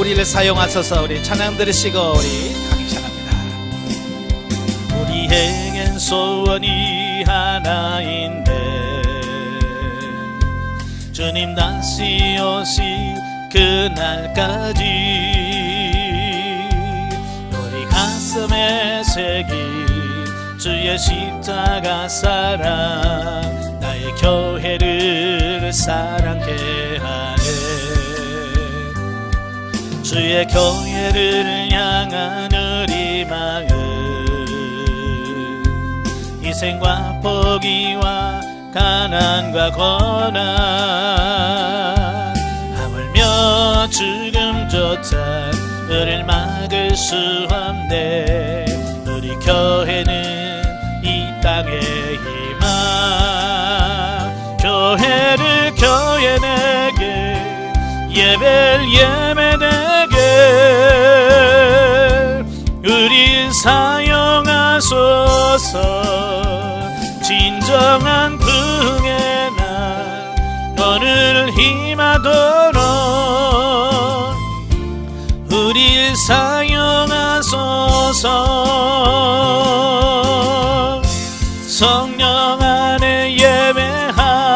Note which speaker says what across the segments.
Speaker 1: 우리를 사용하소서. 우리 찬양 들으시고 우리 가기 시작합니다. 우리에겐 소원이 하나인데 주님 다시 오실 그날까지 우리 가슴에 새긴 주의 십자가 사랑 나의 교회를 사랑케 하네. 주의 교회를 향한 우리 마음 희생과 포기와 가난과 고난 하물며 죽음조차 우릴 막을 수 없네. 우리 교회는 이 땅의 희망 교회를 교회 내게 예배를 예배 내게 우리 사용하소서. 진정한 부흥의 날 오늘 임하도록 우리 사용하소서. 성령 안에 예배하리라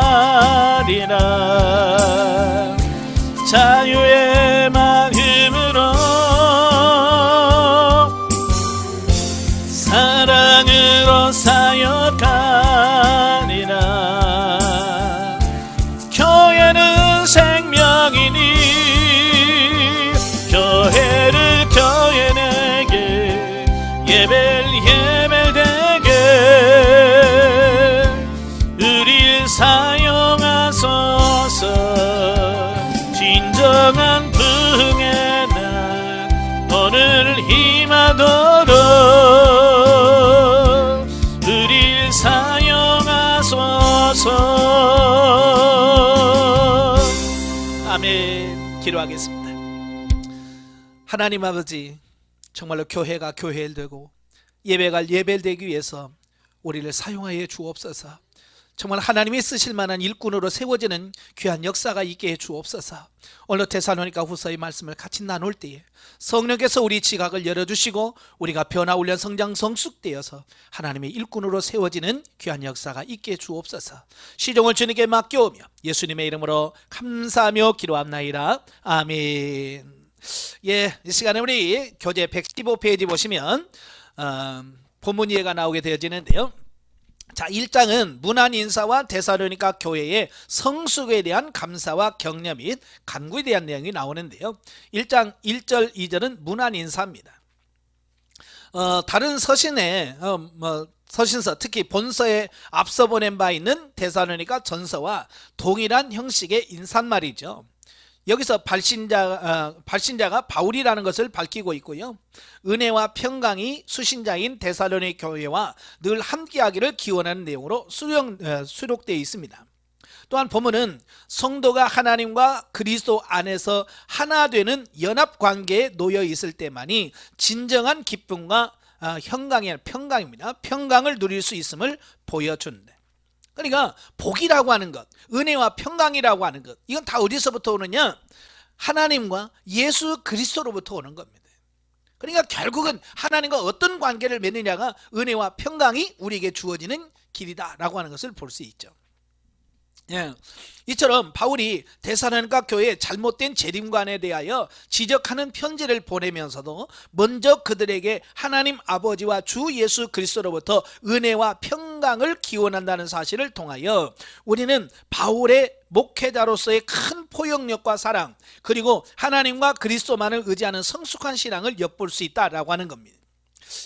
Speaker 1: 자유의 마음으로 사랑으로 사역하리라. 교회는 생명이니 교회를 교회 내게 예배를 예배 되게 우릴 사용하소서. 진정한 부흥의 날 오늘 임하도록 우릴 사용하소서. 아멘. 기도하겠습니다. 하나님 아버지, 정말로 교회가 교회를 되고 예배가 예배를 되기 위해서 우리를 사용하여 주옵소서. 정말 하나님이 쓰실 만한 일꾼으로 세워지는 귀한 역사가 있게 해 주옵소서. 오늘 데살로니가 후서의 말씀을 같이 나눌 때에 성령께서 우리 지각을 열어주시고 우리가 변화훈련 성장 성숙되어서 하나님의 일꾼으로 세워지는 귀한 역사가 있게 해 주옵소서. 시종을 주님께 맡겨오며 예수님의 이름으로 감사하며 기도합나이다. 아멘. 예, 이 시간에 우리 교재 115페이지 보시면 본문 이해가 나오게 되어지는데요. 자, 1장은 문안 인사와 데살로니가 교회의 성숙에 대한 감사와 격려 및 간구에 대한 내용이 나오는데요. 1장 1절 2절은 문안 인사입니다. 다른 서신에 서신서 특히 본서에 앞서 보낸 바 있는 데살로니가 전서와 동일한 형식의 인사말이죠. 여기서 발신자가 바울이라는 것을 밝히고 있고요. 은혜와 평강이 수신자인 데살로니 교회와 늘 함께하기를 기원하는 내용으로 수록되어 있습니다. 또한 본문은 성도가 하나님과 그리스도 안에서 하나 되는 연합관계에 놓여 있을 때만이 진정한 기쁨과 평강입니다. 평강을 누릴 수 있음을 보여준다. 그러니까 복이라고 하는 것, 은혜와 평강이라고 하는 것, 이건 다 어디서부터 오느냐? 하나님과 예수 그리스도로부터 오는 겁니다. 그러니까 결국은 하나님과 어떤 관계를 맺느냐가 은혜와 평강이 우리에게 주어지는 길이다라고 하는 것을 볼 수 있죠. 예, 이처럼 바울이 데살로니가 교회의 잘못된 재림관에 대하여 지적하는 편지를 보내면서도 먼저 그들에게 하나님 아버지와 주 예수 그리스도로부터 은혜와 평강을 기원한다는 사실을 통하여 우리는 바울의 목회자로서의 큰 포용력과 사랑, 그리고 하나님과 그리스도만을 의지하는 성숙한 신앙을 엿볼 수 있다라고 하는 겁니다.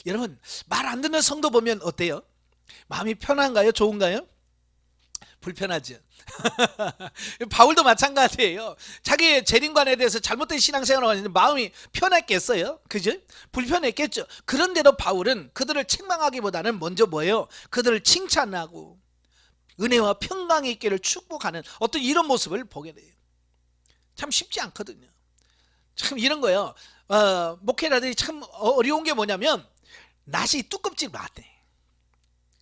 Speaker 1: 여러분, 말 안 듣는 성도 보면 어때요? 마음이 편한가요? 좋은가요? 불편하죠. 바울도 마찬가지예요. 자기의 재림관에 대해서 잘못된 신앙생활을 하는데 마음이 편했겠어요? 그죠? 불편했겠죠. 그런데도 바울은 그들을 책망하기보다는 먼저 뭐예요? 그들을 칭찬하고 은혜와 평강이 있기를 축복하는 어떤 이런 모습을 보게 돼요. 참 쉽지 않거든요. 참 이런 거예요. 목회자들이 참 어려운 게 뭐냐면 낯이 두껍지 않대.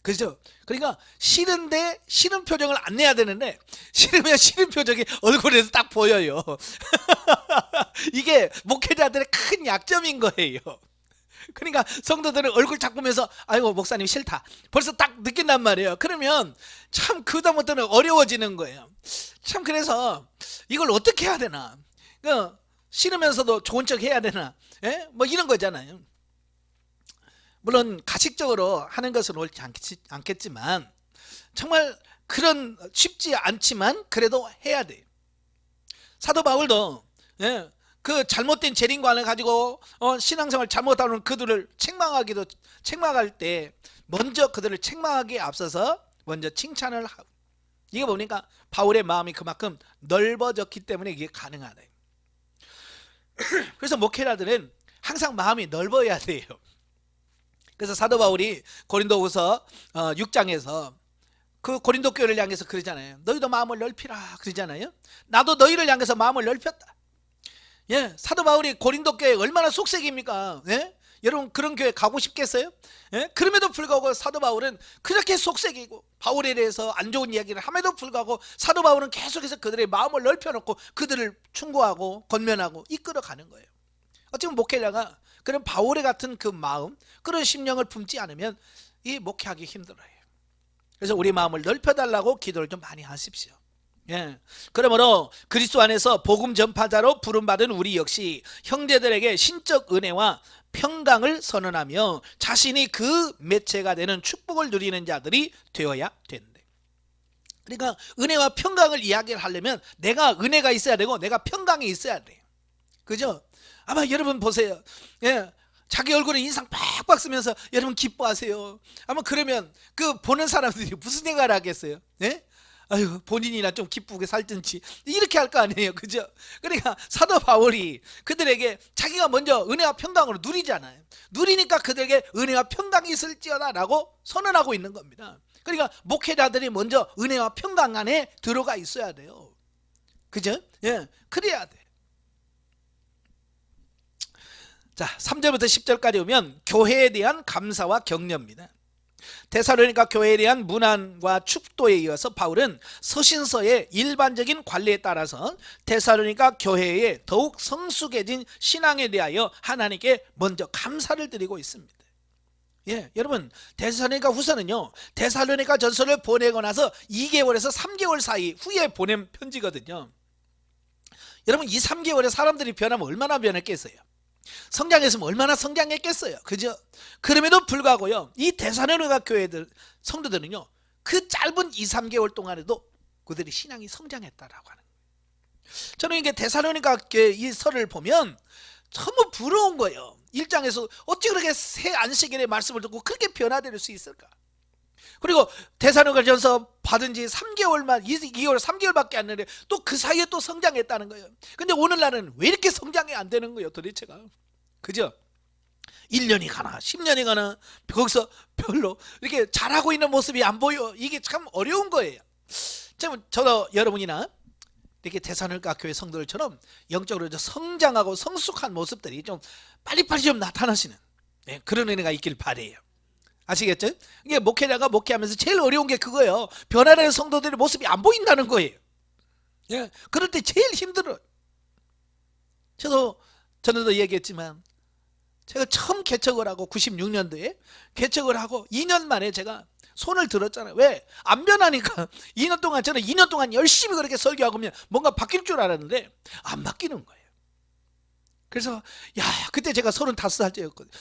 Speaker 1: 그죠? 그러니까 싫은데 싫은 표정을 안 내야 되는데 싫으면 싫은 표정이 얼굴에서 딱 보여요. 이게 목회자들의 큰 약점인 거예요. 그러니까 성도들은 얼굴 딱 보면서 아이고 목사님 싫다 벌써 딱 느낀단 말이에요. 그러면 참 그다음부터는 어려워지는 거예요. 참 그래서 이걸 어떻게 해야 되나, 싫으면서도 좋은 척 해야 되나, 예? 뭐 이런 거잖아요. 물론 가식적으로 하는 것은 옳지 않겠지만 정말 그런 쉽지 않지만 그래도 해야 돼요. 사도 바울도 그 잘못된 재림관을 가지고 신앙생활 잘못하는 그들을 책망할 때 먼저 그들을 책망하기에 앞서서 먼저 칭찬을 하고, 이게 보니까 바울의 마음이 그만큼 넓어졌기 때문에 이게 가능하다. 그래서 목회자들은 항상 마음이 넓어야 돼요. 그래서 사도 바울이 고린도후서 6장에서 그 고린도 교회를 향해서 그러잖아요. 너희도 마음을 넓히라 그러잖아요. 나도 너희를 향해서 마음을 넓혔다. 예, 사도 바울이 고린도 교회 얼마나 속색입니까? 예? 여러분 그런 교회 가고 싶겠어요? 예? 그럼에도 불구하고 사도 바울은 그렇게 속색이고 바울에 대해서 안 좋은 이야기를 함에도 불구하고 사도 바울은 계속해서 그들의 마음을 넓혀놓고 그들을 충고하고 권면하고 이끌어가는 거예요. 어쩌면 목회자가 그런 바울의 같은 그 마음, 그런 심령을 품지 않으면 이 목회하기 힘들어요. 그래서 우리 마음을 넓혀달라고 기도를 좀 많이 하십시오. 예. 그러므로 그리스도 안에서 복음 전파자로 부름받은 우리 역시 형제들에게 신적 은혜와 평강을 선언하며 자신이 그 매체가 되는 축복을 누리는 자들이 되어야 되는데, 그러니까 은혜와 평강을 이야기를 하려면 내가 은혜가 있어야 되고 내가 평강이 있어야 돼요. 그죠? 아마 여러분 보세요. 예. 자기 얼굴에 인상 팍팍 쓰면서 여러분 기뻐하세요. 아마 그러면 그 보는 사람들이 무슨 생각을 하겠어요? 예? 아유, 본인이나 좀 기쁘게 살든지 이렇게 할 거 아니에요. 그죠? 그러니까 사도 바울이 그들에게 자기가 먼저 은혜와 평강으로 누리잖아요. 누리니까 그들에게 은혜와 평강이 있을지어다 라고 선언하고 있는 겁니다. 그러니까 목회자들이 먼저 은혜와 평강 안에 들어가 있어야 돼요. 그죠? 예, 그래야 돼. 자, 3절부터 10절까지 오면 교회에 대한 감사와 격려입니다. 데살로니가 교회에 대한 문안과 축도에 이어서 바울은 서신서의 일반적인 관리에 따라서 데살로니가 교회에 더욱 성숙해진 신앙에 대하여 하나님께 먼저 감사를 드리고 있습니다. 예, 여러분 데살로니가 후서는요, 데살로니가 전서를 보내고 나서 2개월에서 3개월 사이 후에 보낸 편지거든요. 여러분 이 3개월에 사람들이 변하면 얼마나 변했겠어요? 성장했으면 얼마나 성장했겠어요. 그죠? 그럼에도 불구하고요, 이 데살로니가 교회들 성도들은요 그 짧은 2, 3개월 동안에도 그들이 신앙이 성장했다라고 하는 거예요. 저는 이게 데살로니가 이 설을 보면 너무 부러운 거예요. 1장에서 어찌 그렇게 새 안식일의 말씀을 듣고 그렇게 변화될 수 있을까? 그리고 데살로니가전서 받은 지 3개월만 2개월 3개월밖에 안 되는데 또 그 사이에 또 성장했다는 거예요. 근데 오늘날은 왜 이렇게 성장이 안 되는 거예요 도대체가? 그죠? 1년이 가나 10년이 가나 거기서 별로 이렇게 잘하고 있는 모습이 안 보여. 이게 참 어려운 거예요. 저도 여러분이나 이렇게 데살로니가 교회 성도들처럼 영적으로 성장하고 성숙한 모습들이 좀 빨리빨리 좀 나타나시는, 그런 은혜가 있길 바래요. 아시겠죠? 이게 목회자가 목회하면서 제일 어려운 게 그거예요. 변화되는 성도들의 모습이 안 보인다는 거예요. 예, 그럴 때 제일 힘들어요. 저도 얘기했지만 제가 처음 개척을 하고 96년도에 개척을 하고 2년 만에 제가 손을 들었잖아요. 왜? 안 변하니까. 2년 동안 저는 2년 동안 열심히 그렇게 설교하고 면 뭔가 바뀔 줄 알았는데 안 바뀌는 거예요. 그래서 그때 제가 35살 때였거든요.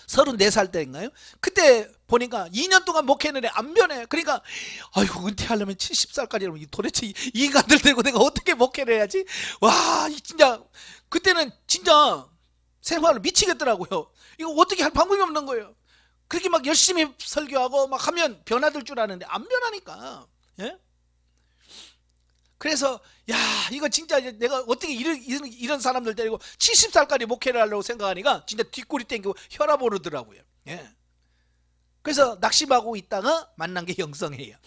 Speaker 1: 34살 때인가요? 그때 보니까 2년 동안 목회했는데 안 변해. 그러니까 아이고 은퇴하려면 70살까지 도대체 이 인간들 데리고 내가 어떻게 목회를 해야지? 와, 진짜 그때는 진짜 생활을 미치겠더라고요. 이거 어떻게 할 방법이 없는 거예요. 그렇게 막 열심히 설교하고 막 하면 변화될 줄 아는데 안 변하니까. 예? 그래서 이거 진짜 내가 어떻게 이런 사람들 데리고 70살까지 목회를 하려고 생각하니까 진짜 뒷골이 땡기고 혈압 오르더라고요. 예. 그래서 낙심하고 있다가 만난 게 영성이에요.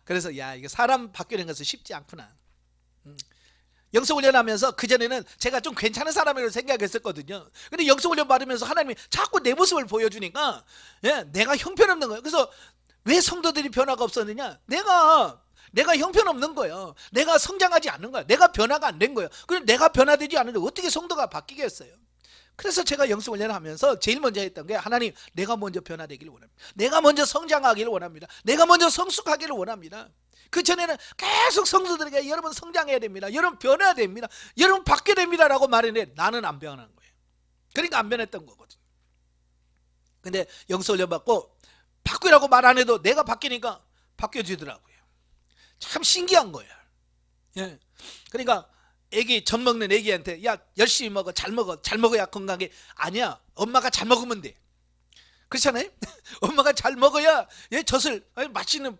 Speaker 1: 그래서 이거 사람 바뀌는 것은 쉽지 않구나. 영성훈련하면서 그전에는 제가 좀 괜찮은 사람이라고 생각했었거든요. 근데 영성훈련 받으면서 하나님이 자꾸 내 모습을 보여주니까 내가 형편없는 거예요. 그래서 왜 성도들이 변화가 없었느냐? 내가 형편없는 거예요. 내가 성장하지 않는 거야. 내가 변화가 안 된 거예요. 그럼 내가 변화되지 않는데 어떻게 성도가 바뀌겠어요? 그래서 제가 영성훈련을 하면서 제일 먼저 했던 게 하나님, 내가 먼저 변화되기를 원합니다. 내가 먼저 성장하기를 원합니다. 내가 먼저 성숙하기를 원합니다. 그 전에는 계속 성도들에게 여러분 성장해야 됩니다. 여러분 변해야 됩니다. 여러분 바뀌어야 됩니다 라고 말했는데 나는 안 변한 거예요. 그러니까 안 변했던 거거든요. 근데 영성훈련 받고 바뀌라고 말 안 해도 내가 바뀌니까 바뀌어지더라고요. 참 신기한 거예요. 예. 그러니까 젖 먹는 애기한테 야 열심히 먹어, 잘 먹어야 건강해. 아니야, 엄마가 잘 먹으면 돼. 그렇잖아요. 엄마가 잘 먹어야 젖을 맛있는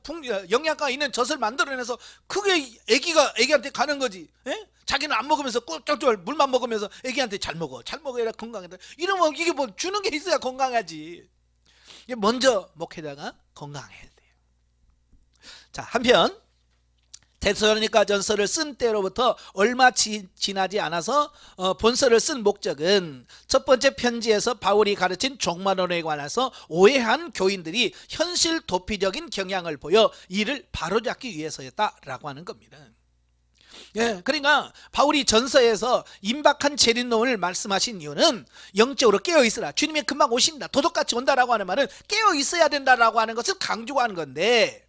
Speaker 1: 영양가 있는 젖을 만들어내서 그게 애기한테 가는 거지. 예? 자기는 안 먹으면서 꿀쩔쩔 물만 먹으면서 애기한테 잘 먹어야 건강하다. 이러면 이게 뭐 주는 게 있어야 건강하지. 먼저 목회자가 건강해야 돼요. 자, 한편 데살로니가전서를 쓴 때로부터 얼마 지나지 않아서 본서를 쓴 목적은 첫 번째 편지에서 바울이 가르친 종말론에 관해서 오해한 교인들이 현실 도피적인 경향을 보여 이를 바로잡기 위해서였다라고 하는 겁니다. 예, 그러니까 바울이 전서에서 임박한 재림론을 말씀하신 이유는 영적으로 깨어있으라, 주님이 금방 오신다, 도둑같이 온다라고 하는 말은 깨어있어야 된다라고 하는 것을 강조하는 건데,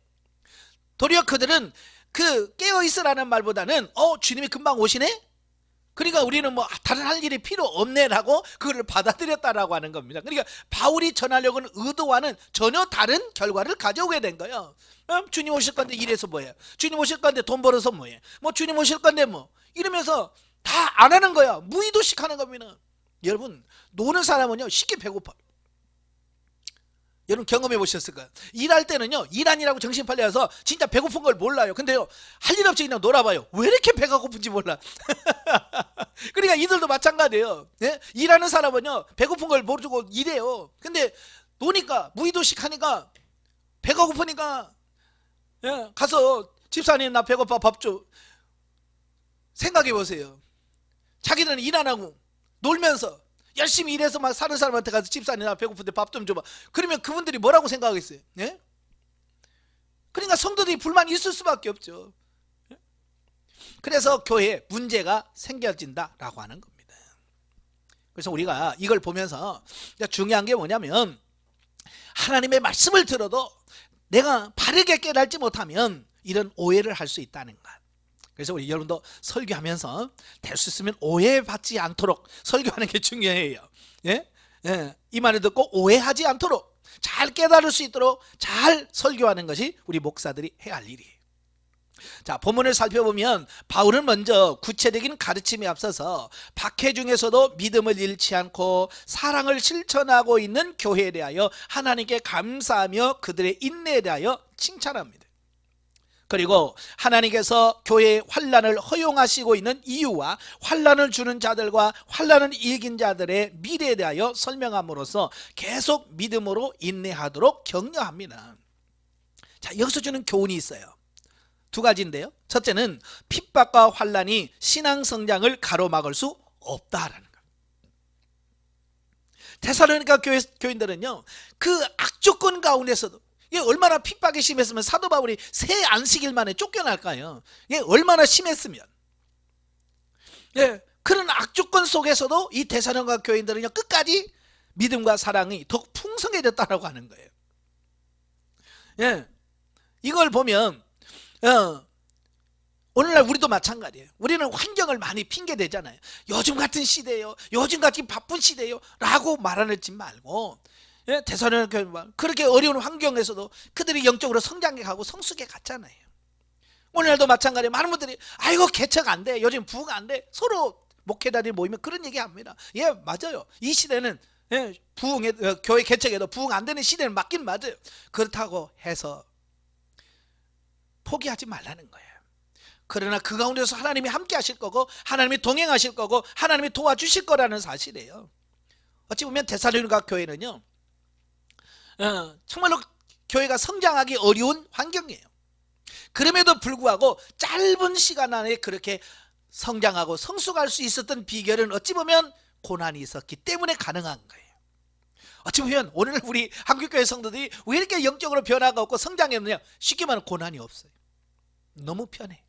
Speaker 1: 도리어 그들은 그 깨어있으라는 말보다는 주님이 금방 오시네? 그러니까 우리는 뭐 다른 할 일이 필요 없네라고 그걸 받아들였다라고 하는 겁니다. 그러니까 바울이 전하려고 하는 의도와는 전혀 다른 결과를 가져오게 된 거예요. 주님 오실 건데 이래서 뭐예요? 주님 오실 건데 돈 벌어서 뭐예요? 뭐 주님 오실 건데 뭐 이러면서 다 안 하는 거야. 무의도식 하는 겁니다. 여러분, 노는 사람은요 쉽게 배고파요. 여러분 경험해 보셨을 거예요. 일할 때는요, 일 아니라고 정신 팔려서 진짜 배고픈 걸 몰라요. 근데요, 할 일 없이 그냥 놀아봐요. 왜 이렇게 배가 고픈지 몰라. 그러니까 이들도 마찬가지예요. 예? 일하는 사람은요, 배고픈 걸 모르고 일해요. 근데 노니까, 무의도식 하니까 배가 고프니까 가서 집사님 나 배고파 밥 줘. 생각해 보세요. 자기들은 일 안 하고 놀면서 열심히 일해서 막 사는 사람한테 가서 집사님 나 배고픈데 밥 좀 줘봐. 그러면 그분들이 뭐라고 생각하겠어요? 예? 그러니까 성도들이 불만이 있을 수밖에 없죠. 그래서 교회에 문제가 생겨진다라고 하는 겁니다. 그래서 우리가 이걸 보면서 중요한 게 뭐냐면, 하나님의 말씀을 들어도 내가 바르게 깨달지 못하면 이런 오해를 할 수 있다는 것. 그래서 우리 여러분도 설교하면서 될 수 있으면 오해받지 않도록 설교하는 게 중요해요. 예? 이 말을 듣고 오해하지 않도록 잘 깨달을 수 있도록 잘 설교하는 것이 우리 목사들이 해야 할 일이에요. 자, 본문을 살펴보면 바울은 먼저 구체적인 가르침에 앞서서 박해 중에서도 믿음을 잃지 않고 사랑을 실천하고 있는 교회에 대하여 하나님께 감사하며 그들의 인내에 대하여 칭찬합니다. 그리고 하나님께서 교회의 환난을 허용하시고 있는 이유와 환난을 주는 자들과 환난을 이긴 자들의 미래에 대하여 설명함으로써 계속 믿음으로 인내하도록 격려합니다. 자, 여기서 주는 교훈이 있어요. 두 가지인데요. 첫째는 핍박과 환난이 신앙 성장을 가로막을 수 없다라는 것. 데살로니가 교인들은요, 그 악조건 가운데서도 이게 얼마나 핍박이 심했으면 사도 바울이 새 안식일 만에 쫓겨날까요? 이게 얼마나 심했으면. 그런 악조건 속에서도 이 데살로니가 교인들은요, 끝까지 믿음과 사랑이 더욱 풍성해졌다라고 하는 거예요. 이걸 보면 오늘날 우리도 마찬가지예요. 우리는 환경을 많이 핑계대잖아요. 요즘 같은 시대예요, 요즘 같이 바쁜 시대예요 라고 말하지 말고, 데살로니가 그렇게 어려운 환경에서도 그들이 영적으로 성장해 가고 성숙해 갔잖아요. 오늘날도 마찬가지예요. 많은 분들이 아이고 개척 안 돼, 요즘 부흥 안 돼, 서로 목회자들이 모이면 그런 얘기 합니다. 예, 맞아요. 이 시대는 부흥에, 교회 개척에도 부흥 안 되는 시대는 맞긴 맞아요. 그렇다고 해서 포기하지 말라는 거예요. 그러나 그 가운데서 하나님이 함께 하실 거고 하나님이 동행하실 거고 하나님이 도와주실 거라는 사실이에요. 어찌 보면 데살로니가 교회는요, 정말로 교회가 성장하기 어려운 환경이에요. 그럼에도 불구하고 짧은 시간 안에 그렇게 성장하고 성숙할 수 있었던 비결은 어찌 보면 고난이 있었기 때문에 가능한 거예요. 어찌 보면 오늘 우리 한국교회 성도들이 왜 이렇게 영적으로 변화가 없고 성장이 없느냐? 쉽게 말하면 고난이 없어요. 너무 편해.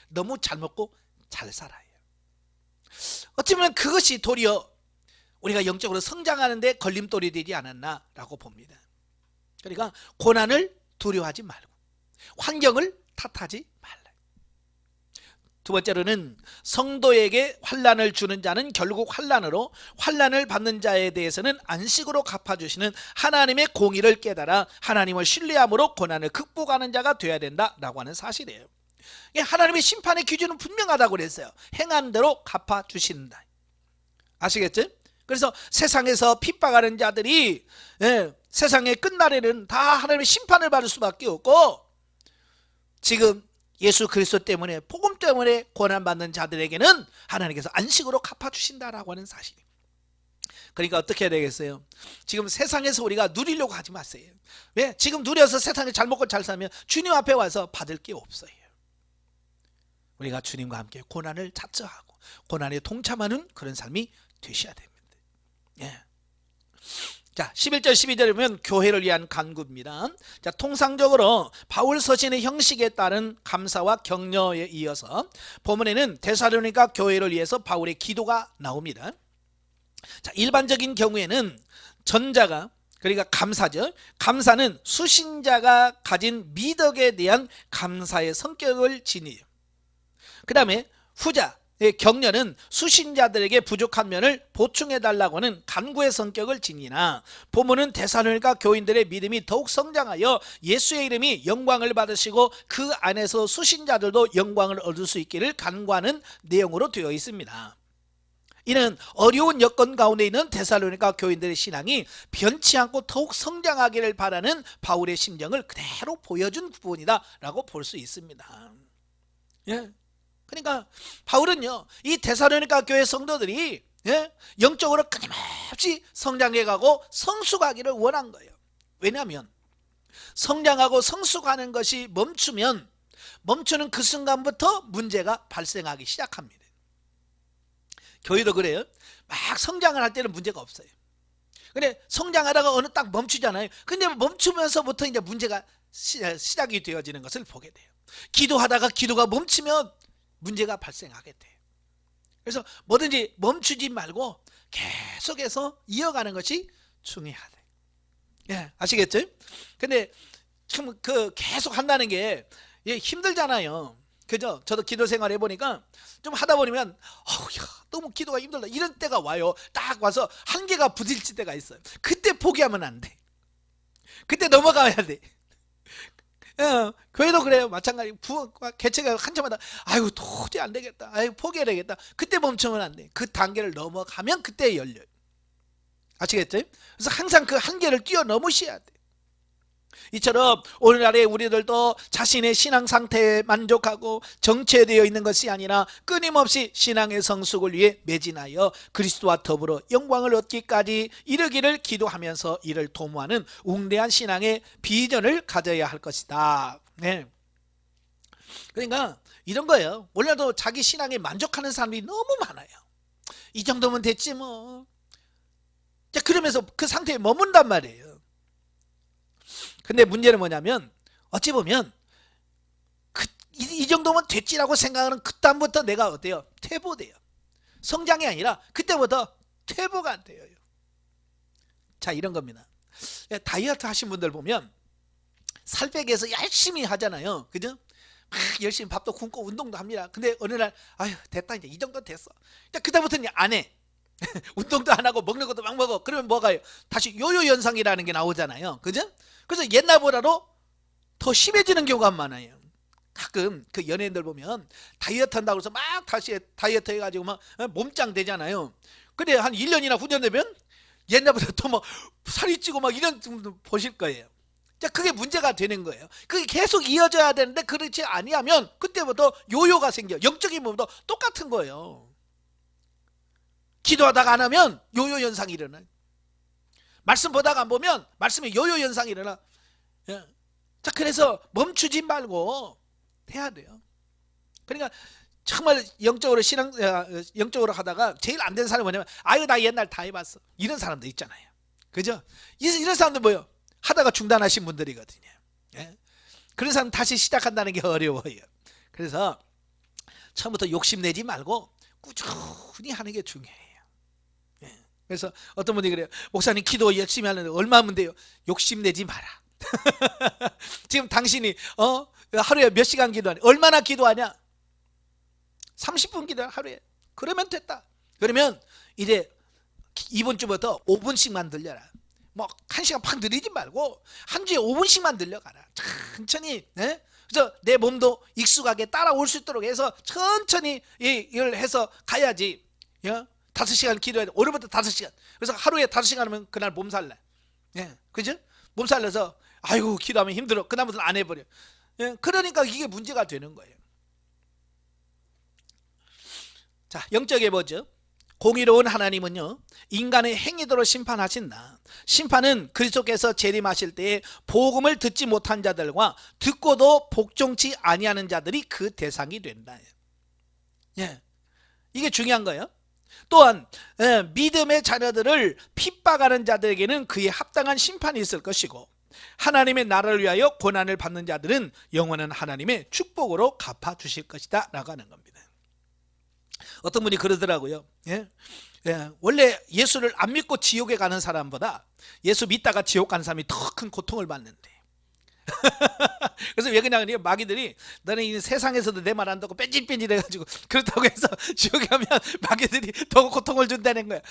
Speaker 1: 너무 잘 먹고 잘 살아요. 어찌 보면 그것이 도리어 우리가 영적으로 성장하는 데 걸림돌이 되지 않았나라고 봅니다. 그러니까 고난을 두려워하지 말고 환경을 탓하지 말라. 두 번째로는 성도에게 환난을 주는 자는 결국 환난으로, 환난을 받는 자에 대해서는 안식으로 갚아주시는 하나님의 공의를 깨달아 하나님을 신뢰함으로 고난을 극복하는 자가 되어야 된다라고 하는 사실이에요. 하나님의 심판의 기준은 분명하다고 그랬어요. 행한 대로 갚아주신다. 아시겠죠? 그래서 세상에서 핍박하는 자들이 세상의 끝날에는 다 하나님의 심판을 받을 수밖에 없고, 지금 예수 그리스도 때문에, 복음 때문에 고난받는 자들에게는 하나님께서 안식으로 갚아주신다라고 하는 사실이에요. 그러니까 어떻게 해야 되겠어요? 지금 세상에서 우리가 누리려고 하지 마세요. 왜? 지금 누려서 세상에 잘 먹고 잘 살면 주님 앞에 와서 받을 게 없어요. 우리가 주님과 함께 고난을 자처하고 고난에 동참하는 그런 삶이 되셔야 됩니다. 예. 자, 11절 12절에 보면 교회를 위한 간구입니다. 자, 통상적으로 바울 서신의 형식에 따른 감사와 격려에 이어서 본문에는 데살로니가 교회를 위해서 바울의 기도가 나옵니다. 자, 일반적인 경우에는 전자가, 그러니까 감사죠. 감사는 수신자가 가진 미덕에 대한 감사의 성격을 지니요. 그 다음에 후자의 격려는 수신자들에게 부족한 면을 보충해달라고 하는 간구의 성격을 지니나, 본문은 데살로니가 교인들의 믿음이 더욱 성장하여 예수의 이름이 영광을 받으시고 그 안에서 수신자들도 영광을 얻을 수 있기를 간구하는 내용으로 되어 있습니다. 이는 어려운 여건 가운데 있는 데살로니가 교인들의 신앙이 변치 않고 더욱 성장하기를 바라는 바울의 심정을 그대로 보여준 부분이다라고 볼 수 있습니다. 예. 그러니까 바울은요, 이 데살로니가 교회 성도들이 영적으로 끊임없이 성장해가고 성숙하기를 원한 거예요. 왜냐하면 성장하고 성숙하는 것이 멈추는 그 순간부터 문제가 발생하기 시작합니다. 교회도 그래요. 막 성장을 할 때는 문제가 없어요. 근데 성장하다가 어느 딱 멈추잖아요. 근데 멈추면서부터 이제 문제가 시작이 되어지는 것을 보게 돼요. 기도하다가 기도가 멈추면 문제가 발생하게 돼요. 그래서 뭐든지 멈추지 말고 계속해서 이어가는 것이 중요하다. 예, 아시겠죠? 근데 참 계속 한다는 게 힘들잖아요. 그죠? 저도 기도 생활 해보니까 좀 하다 보면 너무 기도가 힘들다 이런 때가 와요. 딱 와서 한계가 부딪힐 때가 있어요. 그때 포기하면 안 돼. 그때 넘어가야 돼. 교회도 그래요. 마찬가지. 개체가 한참마다 아유 도저히 안 되겠다. 아유 포기해야 되겠다. 그때 멈추면 안 돼. 그 단계를 넘어가면 그때 열려요. 아시겠죠? 그래서 항상 그 한계를 뛰어넘으셔야 돼. 이처럼 오늘날에 우리들도 자신의 신앙 상태에 만족하고 정체되어 있는 것이 아니라 끊임없이 신앙의 성숙을 위해 매진하여 그리스도와 더불어 영광을 얻기까지 이르기를 기도하면서 이를 도모하는 웅대한 신앙의 비전을 가져야 할 것이다. 네. 그러니까 이런 거예요. 오늘도 자기 신앙에 만족하는 사람이 너무 많아요. 이 정도면 됐지 뭐. 그러면서 그 상태에 머문단 말이에요. 근데 문제는 뭐냐면 어찌 보면 이 정도면 됐지라고 생각하는 그다음부터 내가 어때요? 퇴보돼요. 성장이 아니라 그때부터 퇴보가 돼요. 자, 이런 겁니다. 다이어트 하신 분들 보면 살 빼기 위해서 열심히 하잖아요. 그죠? 열심히 밥도 굶고 운동도 합니다. 근데 어느 날 아유 됐다, 이제 이 정도 됐어. 그다음부터는 안 해. 운동도 안 하고 먹는 것도 막 먹어. 그러면 뭐가요? 다시 요요 현상이라는 게 나오잖아요. 그죠? 그래서 옛날보다도 더 심해지는 경우가 많아요. 가끔 그 연예인들 보면 다이어트 한다고 해서 막 다시 다이어트 해가지고 막 몸짱 되잖아요. 근데 한 1년이나 후년 되면 옛날보다 더 막 살이 찌고 막 이런 보실 거예요. 자, 그게 문제가 되는 거예요. 그게 계속 이어져야 되는데 그렇지 아니하면 그때부터 요요가 생겨. 영적인 부분도 똑같은 거예요. 기도하다가 안 하면 요요 현상이 일어나요. 말씀 보다가 안 보면 말씀에 요요 현상이 일어나. 자, 그래서 멈추지 말고 해야 돼요. 그러니까 정말 영적으로 하다가 제일 안 되는 사람이 뭐냐면, 아유 나 옛날 다 해봤어, 이런 사람들 있잖아요. 그죠? 이런 사람들 뭐요? 하다가 중단하신 분들이거든요. 예? 그런 사람 다시 시작한다는 게 어려워요. 그래서 처음부터 욕심내지 말고 꾸준히 하는 게 중요해요. 예. 그래서 어떤 분이 그래요. 목사님 기도 열심히 하는데 얼마 하면 돼요? 욕심내지 마라. 지금 당신이 하루에 몇 시간 기도하냐? 얼마나 기도하냐? 30분 기도 하루에. 그러면 됐다. 그러면 이제 이번 주부터 5분씩만 들려라. 뭐 1시간 팍 늘리지 말고 한 주에 5분씩만 늘려가라. 천천히. 네? 그래서 내 몸도 익숙하게 따라올 수 있도록 해서 천천히 이걸 해서 가야지. 5시간 기도해야 돼. 오늘부터 5시간. 그래서 하루에 5시간 하면 그날 몸살 나. 예, 그죠? 몸살 나서 아이고 기도하면 힘들어. 그다음부터는 안 해버려. 예, 그러니까 이게 문제가 되는 거예요. 자, 영적에 보죠. 공의로운 하나님은요, 인간의 행위대로 심판하신다. 심판은 그리스도께서 재림하실 때에 복음을 듣지 못한 자들과 듣고도 복종치 아니하는 자들이 그 대상이 된다. 예, 이게 중요한 거예요. 또한 믿음의 자녀들을 핍박하는 자들에게는 그에 합당한 심판이 있을 것이고, 하나님의 나라를 위하여 고난을 받는 자들은 영원한 하나님의 축복으로 갚아주실 것이다 라고 하는 겁니다. 어떤 분이 그러더라고요. 원래 예수를 안 믿고 지옥에 가는 사람보다 예수 믿다가 지옥 가는 사람이 더 큰 고통을 받는데. 그래서 왜 그러냐면 마귀들이 너는 이 세상에서도 내 말 안 듣고 뺀질뺀질 해가지고 그렇다고 해서 지옥에 가면 마귀들이 더 고통을 준다는 거야.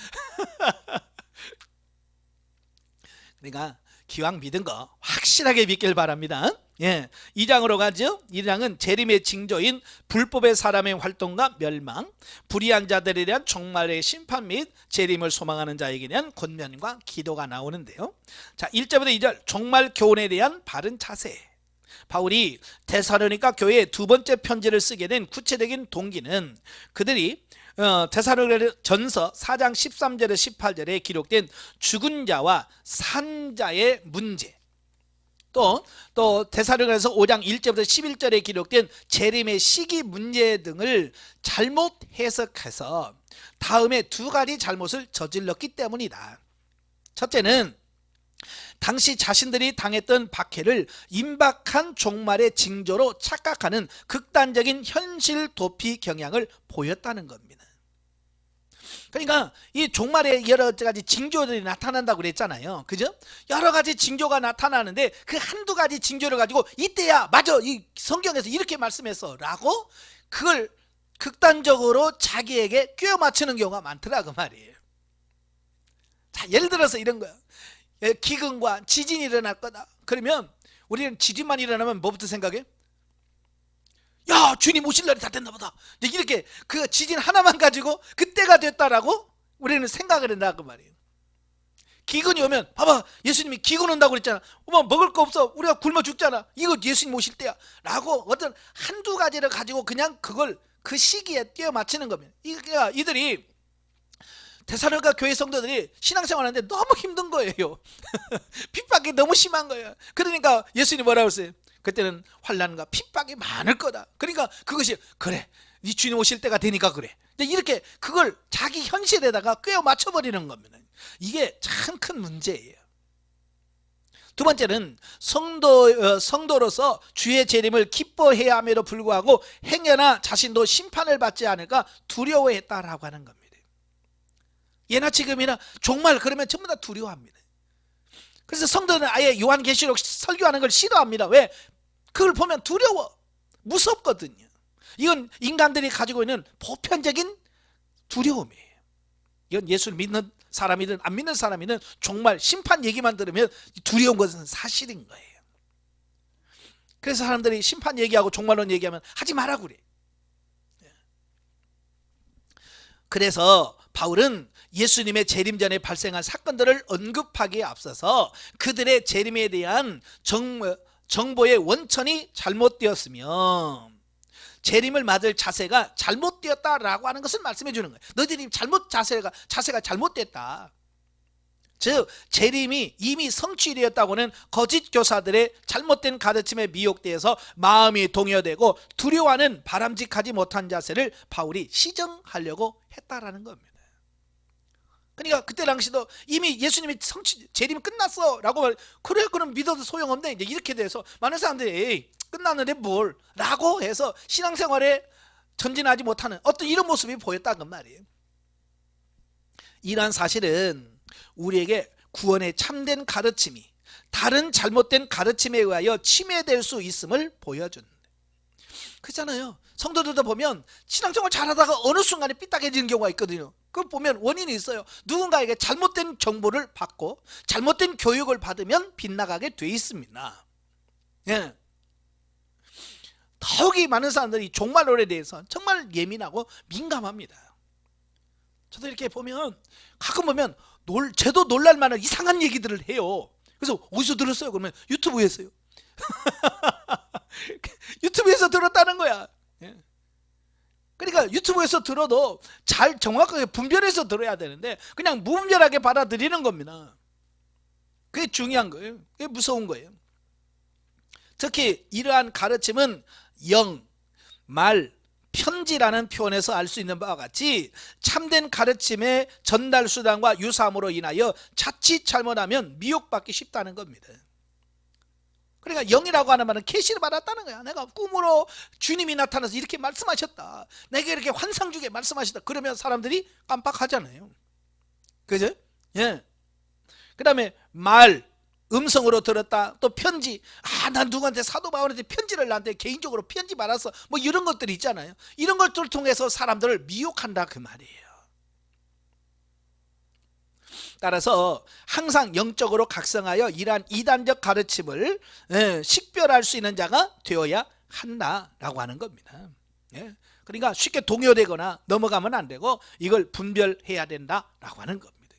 Speaker 1: 그러니까 기왕 믿은 거 확실하게 믿길 바랍니다. 예, 2장으로 가죠. 2장은 재림의 징조인 불법의 사람의 활동과 멸망, 불의한 자들에 대한 종말의 심판 및 재림을 소망하는 자에게 대한 권면과 기도가 나오는데요. 자, 1절부터 2절 종말 교훈에 대한 바른 자세. 바울이 데살로니가 교회에 두 번째 편지를 쓰게 된 구체적인 동기는 그들이 데살로니가전서 4장 13절에 18절에 기록된 죽은 자와 산 자의 문제, 또 데살로니가서 5장 1절부터 11절에 기록된 재림의 시기 문제 등을 잘못 해석해서 다음에 두 가지 잘못을 저질렀기 때문이다. 첫째는 당시 자신들이 당했던 박해를 임박한 종말의 징조로 착각하는 극단적인 현실 도피 경향을 보였다는 겁니다. 그러니까 이 종말에 여러 가지 징조들이 나타난다고 그랬잖아요. 그죠? 여러 가지 징조가 나타나는데 그 한두 가지 징조를 가지고 이때야 맞아, 이 성경에서 이렇게 말씀했어 라고 그걸 극단적으로 자기에게 꿰어 맞추는 경우가 많더라 그 말이에요. 자, 예를 들어서 이런 거야. 기근과 지진이 일어날 거다. 그러면 우리는 지진만 일어나면 뭐부터 생각해? 야, 주님 오실 날이 다 됐나 보다. 이렇게 그 지진 하나만 가지고 그때가 됐다라고 우리는 생각을 한다 그 말이에요. 기근이 오면 봐봐, 예수님이 기근 온다고 그랬잖아. 어머, 먹을 거 없어, 우리가 굶어 죽잖아. 이거 예수님 오실 때야 라고 어떤 한두 가지를 가지고 그냥 그걸 그 시기에 띄어 맞추는 겁니다. 이들이 데살로니가 교회 성도들이 신앙생활 하는데 너무 힘든 거예요. 핍박이 너무 심한 거예요. 그러니까 예수님이 뭐라고 했어요? 그때는 환난과 핍박이 많을 거다. 그러니까 그것이 그래, 이 주님 오실 때가 되니까 그래. 이렇게 그걸 자기 현실에다가 꿰어 맞춰버리는 겁니다. 이게 참 큰 문제예요. 두 번째는 성도로서 주의 재림을 기뻐해야 함에도 불구하고 행여나 자신도 심판을 받지 않을까 두려워했다라고 하는 겁니다. 예나 지금이나 정말 그러면 전부 다 두려워합니다. 그래서 성도는 아예 요한계시록 설교하는 걸 싫어합니다. 왜? 그걸 보면 두려워, 무섭거든요. 이건 인간들이 가지고 있는 보편적인 두려움이에요. 이건 예수를 믿는 사람이든 안 믿는 사람이든 정말 심판 얘기만 들으면 두려운 것은 사실인 거예요. 그래서 사람들이 심판 얘기하고 종말론 얘기하면 하지 마라 그래. 그래서 바울은 예수님의 재림 전에 발생한 사건들을 언급하기에 앞서서 그들의 재림에 대한 정보의 원천이 잘못되었으며 재림을 맞을 자세가 잘못되었다라고 하는 것을 말씀해 주는 거예요. 너희들이 자세가 잘못됐다. 즉 재림이 이미 성취되었다고는 거짓 교사들의 잘못된 가르침에 미혹되어서 마음이 동요되고 두려워하는 바람직하지 못한 자세를 바울이 시정하려고 했다라는 겁니다. 그러니까 그때 당시도 이미 예수님이 재림이 끝났어 라고 말, 그래 그럼 믿어도 소용없네 이제 이렇게 돼서 많은 사람들이 에이 끝났는데 뭘 라고 해서 신앙생활에 전진하지 못하는 어떤 이런 모습이 보였다는 말이에요. 이러한 사실은 우리에게 구원의 참된 가르침이 다른 잘못된 가르침에 의하여 침해될 수 있음을 보여준다. 그렇잖아요. 성도들도 보면 신앙생활 잘하다가 어느 순간에 삐딱해지는 경우가 있거든요. 그거 보면 원인이 있어요. 누군가에게 잘못된 정보를 받고 잘못된 교육을 받으면 빗나가게 돼 있습니다. 예. 더욱이 많은 사람들이 종말론에 대해서 정말 예민하고 민감합니다. 저도 이렇게 보면 가끔 보면 쟤도 놀랄 만한 이상한 얘기들을 해요. 그래서 어디서 들었어요? 그러면 유튜브에서요. 유튜브에서 들었다는 거야. 그러니까 유튜브에서 들어도 잘 정확하게 분별해서 들어야 되는데 그냥 무분별하게 받아들이는 겁니다. 그게 중요한 거예요. 그게 무서운 거예요. 특히 이러한 가르침은 영, 말, 편지라는 표현에서 알 수 있는 바와 같이 참된 가르침의 전달 수단과 유사함으로 인하여 자칫 잘못하면 미혹받기 쉽다는 겁니다. 그러니까 영이라고 하는 말은 계시를 받았다는 거야. 내가 꿈으로 주님이 나타나서 이렇게 말씀하셨다. 내게 이렇게 환상 주게 말씀하셨다. 그러면 사람들이 깜빡하잖아요. 그죠? 예. 그 다음에 말, 음성으로 들었다. 또 편지. 난 누구한테 사도 바울한테 편지를 나한테 개인적으로 편지 받았어. 뭐 이런 것들이 있잖아요. 이런 것들을 통해서 사람들을 미혹한다 그 말이에요. 따라서 항상 영적으로 각성하여 이러한 이단적 가르침을 식별할 수 있는 자가 되어야 한다라고 하는 겁니다. 그러니까 쉽게 동요되거나 넘어가면 안 되고 이걸 분별해야 된다라고 하는 겁니다.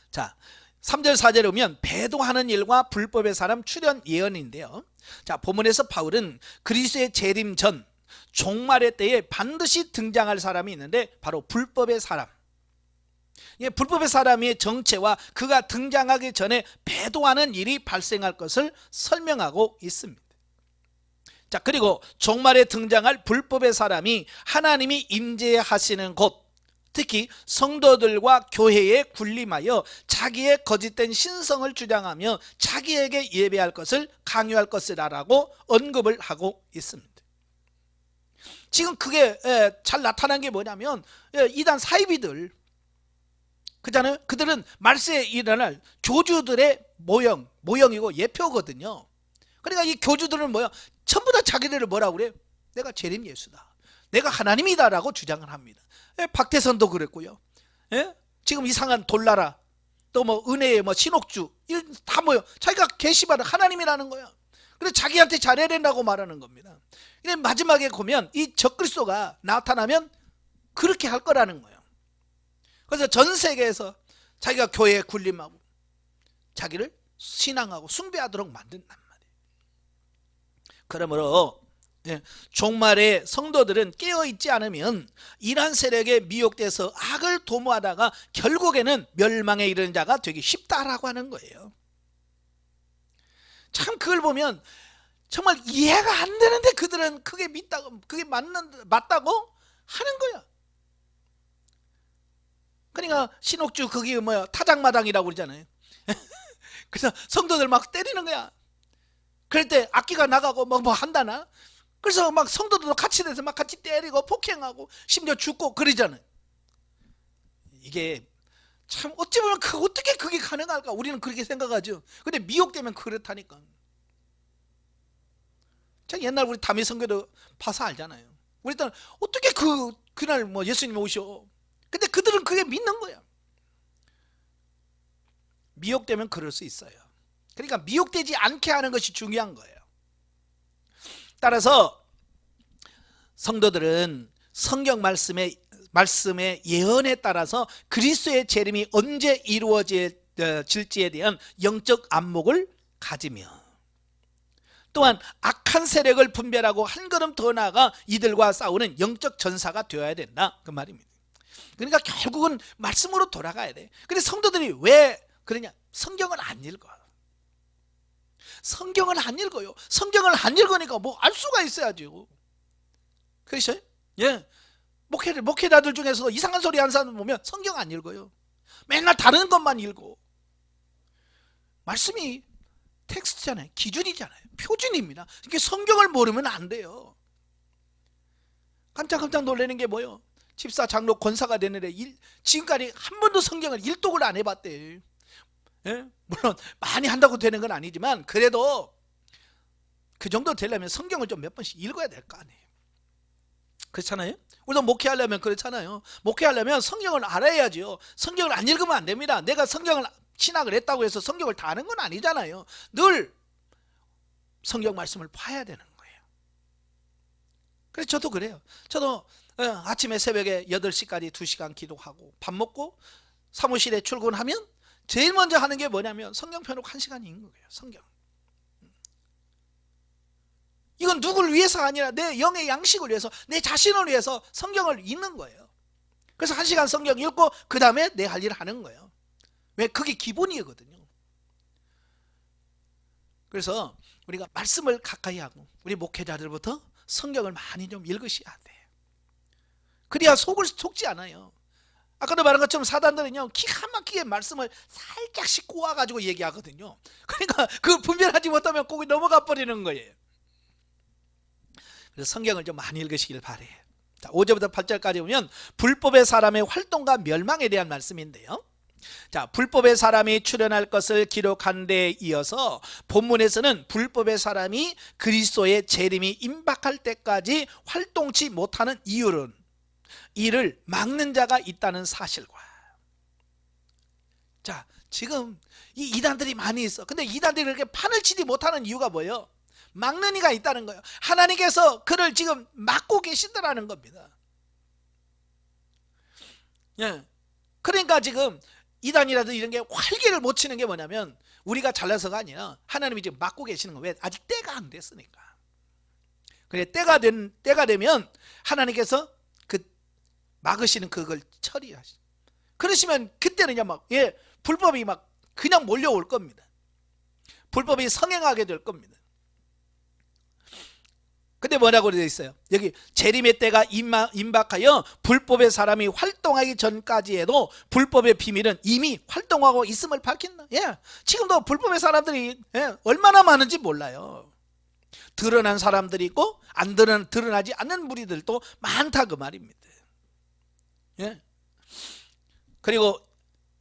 Speaker 1: 자, 3절 4절에 보면 배도하는 일과 불법의 사람 출현 예언인데요. 자, 본문에서 바울은 그리스도의 재림 전 종말의 때에 반드시 등장할 사람이 있는데 바로 불법의 사람. 불법의 사람의 정체와 그가 등장하기 전에 배도하는 일이 발생할 것을 설명하고 있습니다. 자, 그리고 종말에 등장할 불법의 사람이 하나님이 임재하시는 곳, 특히 성도들과 교회에 군림하여 자기의 거짓된 신성을 주장하며 자기에게 예배할 것을 강요할 것이라고 언급을 하고 있습니다. 지금 그게 잘 나타난 게 뭐냐면 이단 사이비들 그잖아요. 그들은 말세에 일어날 교주들의 모형이고 예표거든요. 그러니까 이 교주들은 뭐야? 전부 다 자기들을 뭐라고 그래요? 내가 재림 예수다. 내가 하나님이다 라고 주장을 합니다. 박태선도 그랬고요. 지금 이상한 돌나라 또 뭐 은혜의 뭐 신옥주 다 뭐요? 자기가 계시받은 하나님이라는 거야. 그래서 자기한테 잘해야 된다고 말하는 겁니다. 마지막에 보면 이 적그리스도가 나타나면 그렇게 할 거라는 거예요. 그래서 전 세계에서 자기가 교회에 군림하고 자기를 신앙하고 숭배하도록 만든단 말이에요. 그러므로 종말에 성도들은 깨어있지 않으면 이러한 세력에 미혹돼서 악을 도모하다가 결국에는 멸망에 이르는 자가 되기 쉽다라고 하는 거예요. 참 그걸 보면 정말 이해가 안 되는데 그들은 그게 맞다고 하는 거야. 그러니까 신옥주 그게 뭐야? 타작마당이라고 그러잖아요. 그래서 성도들 막 때리는 거야. 그럴 때 악기가 나가고 뭐 한다나. 그래서 막 성도들도 같이 돼서 막 같이 때리고 폭행하고 심지어 죽고 그러잖아요. 이게 참 어찌 보면 어떻게 그게 가능할까? 우리는 그렇게 생각하죠. 근데 미혹되면 그렇다니까. 자, 옛날 우리 담임 선교도 봐서 알잖아요. 우리 딸 어떻게 그날 뭐 예수님 오셔? 근데 그들은 그게 믿는 거야. 미혹되면 그럴 수 있어요. 그러니까 미혹되지 않게 하는 것이 중요한 거예요. 따라서 성도들은 성경 말씀의 예언에 따라서 그리스도의 재림이 언제 이루어질지에 대한 영적 안목을 가지며 또한 악한 세력을 분별하고 한 걸음 더 나아가 이들과 싸우는 영적 전사가 되어야 된다 그 말입니다. 그러니까 결국은 말씀으로 돌아가야 돼. 근데 성도들이 왜 그러냐? 성경을 안 읽어. 성경을 안 읽어요. 성경을 안 읽으니까 뭐 알 수가 있어야죠. 그렇죠? 예. 목회자들 중에서 이상한 소리 하는 사람 보면 성경 안 읽어요. 맨날 다른 것만 읽어. 말씀이 텍스트잖아요. 기준이잖아요. 표준입니다. 그러니까 성경을 모르면 안 돼요. 깜짝깜짝 놀라는 게 뭐예요? 집사, 장로, 권사가 되는데 지금까지 한 번도 성경을 일독을 안 해봤대. 예? 물론 많이 한다고 되는 건 아니지만 그래도 그 정도 되려면 성경을 좀 몇 번씩 읽어야 될 거 아니에요. 그렇잖아요? 우리도 목회하려면 그렇잖아요. 목회하려면 성경을 알아야죠. 성경을 안 읽으면 안 됩니다. 내가 성경을 신학을 했다고 해서 성경을 다 아는 건 아니잖아요. 늘 성경 말씀을 봐야 되는 거예요. 그래서 저도 그래요. 저도 아침에 새벽에 8시까지 2시간 기도하고 밥 먹고 사무실에 출근하면 제일 먼저 하는 게 뭐냐면 성경 펴놓고 1시간 읽는 거예요. 성경. 이건 누굴 위해서가 아니라 내 영의 양식을 위해서, 내 자신을 위해서 성경을 읽는 거예요. 그래서 1시간 성경 읽고 그 다음에 내 할 일을 하는 거예요. 왜? 그게 기본이거든요. 그래서 우리가 말씀을 가까이 하고 우리 목회자들부터 성경을 많이 좀 읽으셔야 돼요. 그래야 속지 않아요. 아까도 말한 것처럼 사단들은요 기가 막히게 말씀을 살짝씩 꼬아가지고 얘기하거든요. 그러니까 그 분별하지 못하면 거기 넘어가 버리는 거예요. 그래서 성경을 좀 많이 읽으시길 바래요. 자, 5절부터 8절까지 보면 불법의 사람의 활동과 멸망에 대한 말씀인데요. 자, 불법의 사람이 출현할 것을 기록한 데 이어서 본문에서는 불법의 사람이 그리스도의 재림이 임박할 때까지 활동치 못하는 이유는 이를 막는 자가 있다는 사실과, 자, 지금 이 이단들이 많이 있어. 근데 이단들이 그렇게 판을 치지 못하는 이유가 뭐예요? 막는 이가 있다는 거예요. 하나님께서 그를 지금 막고 계신다라는 겁니다. 예. 그러니까 지금 이단이라도 이런 게 활기를 못 치는 게 뭐냐면 우리가 잘나서가 아니라 하나님이 지금 막고 계시는 거예요. 왜? 아직 때가 안 됐으니까. 그래, 때가 되면 하나님께서 그 막으시는 그걸 처리하시. 그러시면 그때는요 불법이 막 그냥 몰려올 겁니다. 불법이 성행하게 될 겁니다. 근데 뭐라고 되어 있어요? 여기 재림의 때가 임박하여 불법의 사람이 활동하기 전까지 해도 불법의 비밀은 이미 활동하고 있음을 밝힌다. 예, 지금도 불법의 사람들이 얼마나 많은지 몰라요. 드러난 사람들이 있고 안 드러나지 않는 무리들도 많다 그 말입니다. 예. 그리고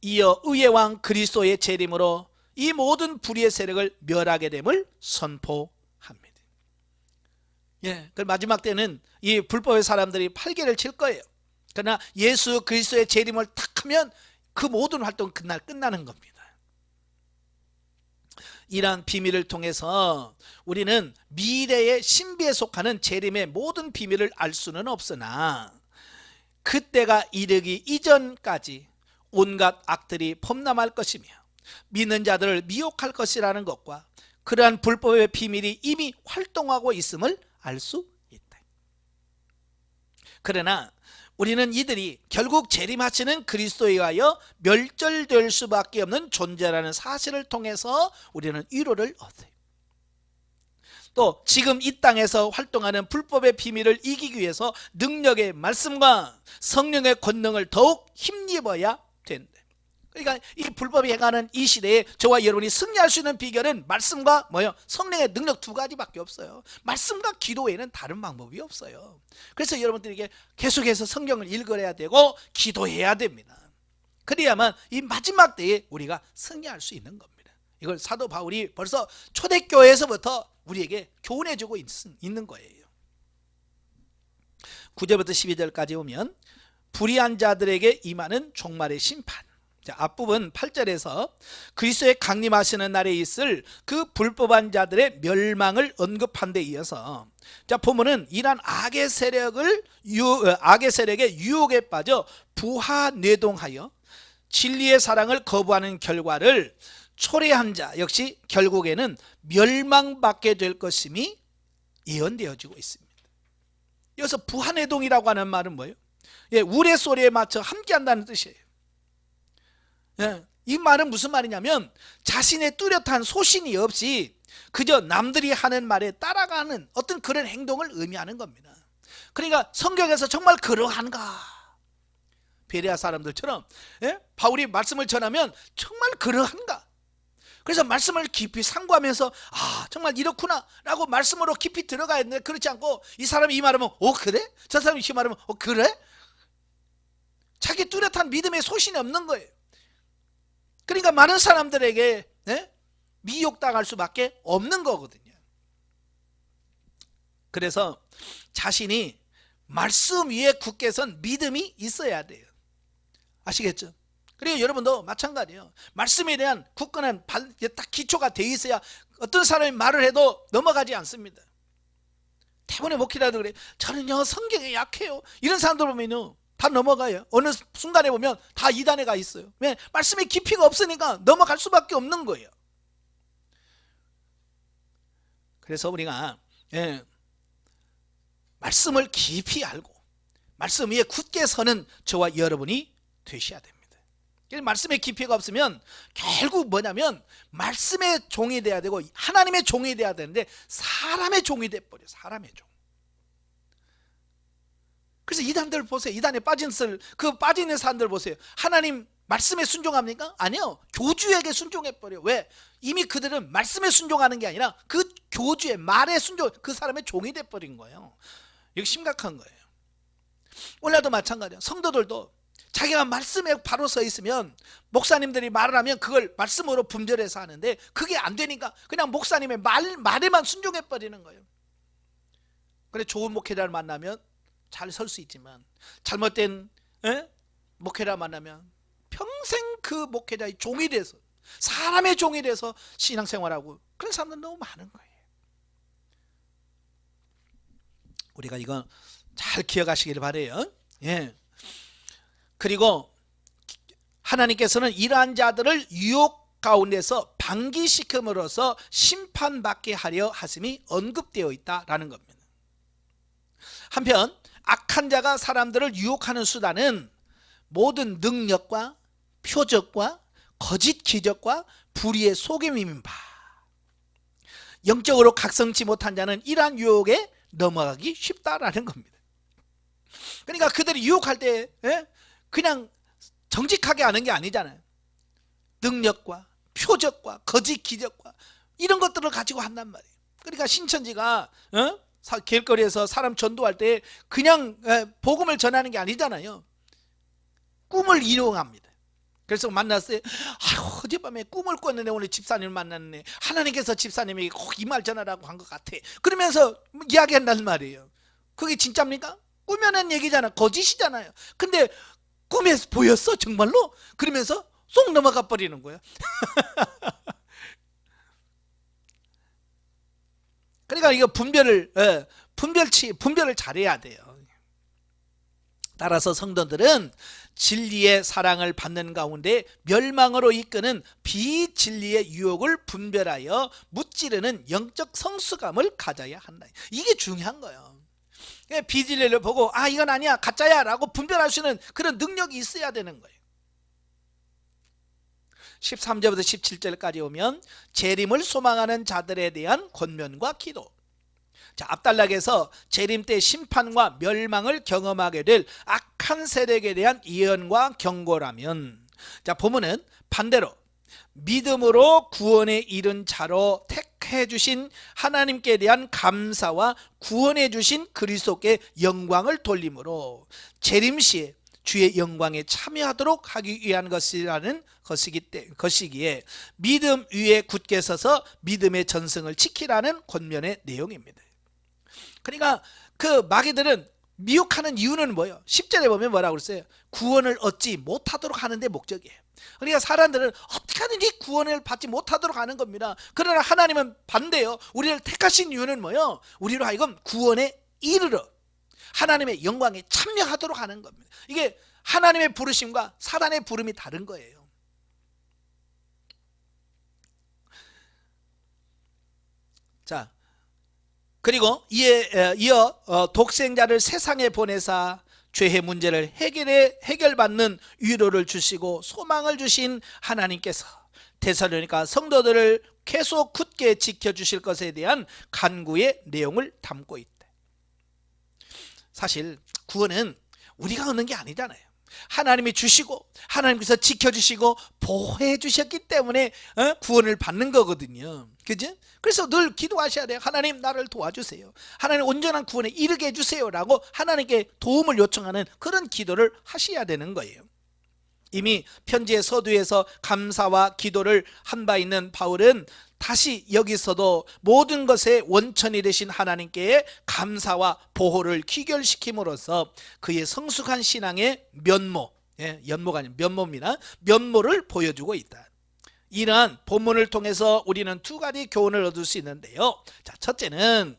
Speaker 1: 이어 의의 왕 그리스도의 재림으로 이 모든 불의의 세력을 멸하게 됨을 선포합니다. 예, 그 마지막 때는 이 불법의 사람들이 팔개를 칠 거예요. 그러나 예수 그리스도의 재림을 탁 하면 그 모든 활동은 그날 끝나는 겁니다. 이러한 비밀을 통해서 우리는 미래의 신비에 속하는 재림의 모든 비밀을 알 수는 없으나 그때가 이르기 이전까지 온갖 악들이 범람할 것이며 믿는 자들을 미혹할 것이라는 것과 그러한 불법의 비밀이 이미 활동하고 있음을 알 수 있다. 그러나 우리는 이들이 결국 재림하시는 그리스도에 의하여 멸절될 수밖에 없는 존재라는 사실을 통해서 우리는 위로를 얻어요. 또 지금 이 땅에서 활동하는 불법의 비밀을 이기기 위해서 능력의 말씀과 성령의 권능을 더욱 힘입어야 된다. 그러니까 이 불법이 행하는 이 시대에 저와 여러분이 승리할 수 있는 비결은 말씀과 뭐요? 성령의 능력 두 가지밖에 없어요. 말씀과 기도 외에는 다른 방법이 없어요. 그래서 여러분들에게 계속해서 성경을 읽어야 되고 기도해야 됩니다. 그래야만 이 마지막 때에 우리가 승리할 수 있는 겁니다. 이걸 사도 바울이 벌써 초대교회에서부터 우리에게 교훈해주고 있는 거예요. 9절부터 12절까지 오면 불의한 자들에게 임하는 종말의 심판. 자, 앞부분 8절에서 그리스도의 강림하시는 날에 있을 그 불법한 자들의 멸망을 언급한 데 이어서 자, 보면은 이러한 악의 세력의 유혹에 빠져 부하뇌동하여 진리의 사랑을 거부하는 결과를 초래한 자 역시 결국에는 멸망받게 될 것임이 예언되어지고 있습니다. 여기서 부하뇌동이라고 하는 말은 뭐예요? 예, 우레소리에 맞춰 함께 한다는 뜻이에요. 예, 이 말은 무슨 말이냐면 자신의 뚜렷한 소신이 없이 그저 남들이 하는 말에 따라가는 어떤 그런 행동을 의미하는 겁니다. 그러니까 성경에서 정말 그러한가? 베레아 사람들처럼, 예? 바울이 말씀을 전하면 정말 그러한가? 그래서 말씀을 깊이 상고하면서 아 정말 이렇구나 라고 말씀으로 깊이 들어가야 되는데, 그렇지 않고 이 사람이 이 말하면 그래? 저 사람이 이 말하면 그래? 자기 뚜렷한 믿음의 소신이 없는 거예요. 그러니까 많은 사람들에게, 예? 미혹당할 수밖에 없는 거거든요. 그래서 자신이 말씀 위에 굳게 선 믿음이 있어야 돼요. 아시겠죠? 그리고 여러분도 마찬가지예요. 말씀에 대한 굳건한 딱 기초가 돼 있어야 어떤 사람이 말을 해도 넘어가지 않습니다. 대부분의 목회자도 그래. 저는요 성경에 약해요. 이런 사람들 보면요 다 넘어가요. 어느 순간에 보면 다 이단에 가 있어요. 왜? 말씀에 깊이가 없으니까 넘어갈 수밖에 없는 거예요. 그래서 우리가, 예, 말씀을 깊이 알고 말씀 위에 굳게 서는 저와 여러분이 되셔야 됩니다. 말씀의 깊이가 없으면 결국 뭐냐면 말씀의 종이 돼야 되고 하나님의 종이 돼야 되는데 사람의 종이 돼버려요. 사람의 종. 그래서 이단들 보세요. 이단에 빠진 있는 사람들 보세요. 하나님 말씀에 순종합니까? 아니요. 교주에게 순종해버려요. 왜? 이미 그들은 말씀에 순종하는 게 아니라 그 교주의 말에 순종, 그 사람의 종이 돼버린 거예요. 이거 심각한 거예요. 오늘도 마찬가지예요. 성도들도 자기가 말씀에 바로 서 있으면 목사님들이 말을 하면 그걸 말씀으로 분별해서 하는데 그게 안 되니까 그냥 목사님의 말에만 순종해 버리는 거예요. 그래 좋은 목회자를 만나면 잘 설 수 있지만 잘못된, 목회자 만나면 평생 그 목회자의 종이 돼서 사람의 종이 돼서 신앙생활하고 그런 사람들 너무 많은 거예요. 우리가 이거 잘 기억하시길 바래요. 예. 그리고 하나님께서는 이러한 자들을 유혹 가운데서 방기시킴으로써 심판받게 하려 하심이 언급되어 있다라는 겁니다. 한편 악한 자가 사람들을 유혹하는 수단은 모든 능력과 표적과 거짓 기적과 불의의 속임인 바, 영적으로 각성치 못한 자는 이러한 유혹에 넘어가기 쉽다라는 겁니다. 그러니까 그들이 유혹할 때, 그냥 정직하게 하는 게 아니잖아요. 능력과 표적과 거짓 기적과 이런 것들을 가지고 한단 말이에요. 그러니까 신천지가 길거리에서 사람 전도할 때 그냥 복음을 전하는 게 아니잖아요. 꿈을 이용합니다. 그래서 만났어요. 어젯밤에 꿈을 꿨는데 오늘 집사님을 만났네. 하나님께서 집사님에게 꼭 이 말 전하라고 한 것 같아. 그러면서 이야기한단 말이에요. 그게 진짜입니까? 꾸며낸 얘기잖아. 거짓이잖아요. 근데 꿈에 보였어 정말로? 그러면서 쏙 넘어가 버리는 거예요. 그러니까 이거 분별을 잘해야 돼요. 따라서 성도들은 진리의 사랑을 받는 가운데 멸망으로 이끄는 비진리의 유혹을 분별하여 무찌르는 영적 성숙감을 가져야 한다. 이게 중요한 거예요. 비진리를 보고 이건 아니야 가짜야 라고 분별할 수 있는 그런 능력이 있어야 되는 거예요. 13절부터 17절까지 오면 재림을 소망하는 자들에 대한 권면과 기도. 자, 앞단락에서 재림 때 심판과 멸망을 경험하게 될 악한 세력에 대한 예언과 경고라면, 자 보면은 반대로 믿음으로 구원에 이른 자로 택해 주신 하나님께 대한 감사와 구원해 주신 그리스도께 영광을 돌림으로 재림 시에 주의 영광에 참여하도록 하기 위한 것이라는 것이기에 믿음 위에 굳게 서서 믿음의 전승을 지키라는 권면의 내용입니다. 그러니까 그 마귀들은 미혹하는 이유는 뭐예요? 10절에 보면 뭐라고 그랬어요? 구원을 얻지 못하도록 하는 데 목적이에요. 그러니까 사람들은 어떻게 하든지 구원을 받지 못하도록 하는 겁니다. 그러나 하나님은 반대요. 우리를 택하신 이유는 뭐예요? 우리로 하여금 구원에 이르러 하나님의 영광에 참여하도록 하는 겁니다. 이게 하나님의 부르심과 사단의 부름이 다른 거예요. 자, 그리고 이어 독생자를 세상에 보내사 죄의 문제를 해결받는 위로를 주시고 소망을 주신 하나님께서 데살로니가 성도들을 계속 굳게 지켜주실 것에 대한 간구의 내용을 담고 있다. 사실 구원은 우리가 얻는 게 아니잖아요. 하나님이 주시고 하나님께서 지켜주시고 보호해 주셨기 때문에 구원을 받는 거거든요. 그죠? 그래서 늘 기도하셔야 돼요. 하나님 나를 도와주세요. 하나님 온전한 구원에 이르게 해주세요 라고 하나님께 도움을 요청하는 그런 기도를 하셔야 되는 거예요. 이미 편지의 서두에서 감사와 기도를 한 바 있는 바울은 다시 여기서도 모든 것의 원천이 되신 하나님께 감사와 보호를 귀결시킴으로써 그의 성숙한 신앙의 면모, 연모가 아닌 면모입니다. 면모를 보여주고 있다. 이러한 본문을 통해서 우리는 두 가지 교훈을 얻을 수 있는데요. 자, 첫째는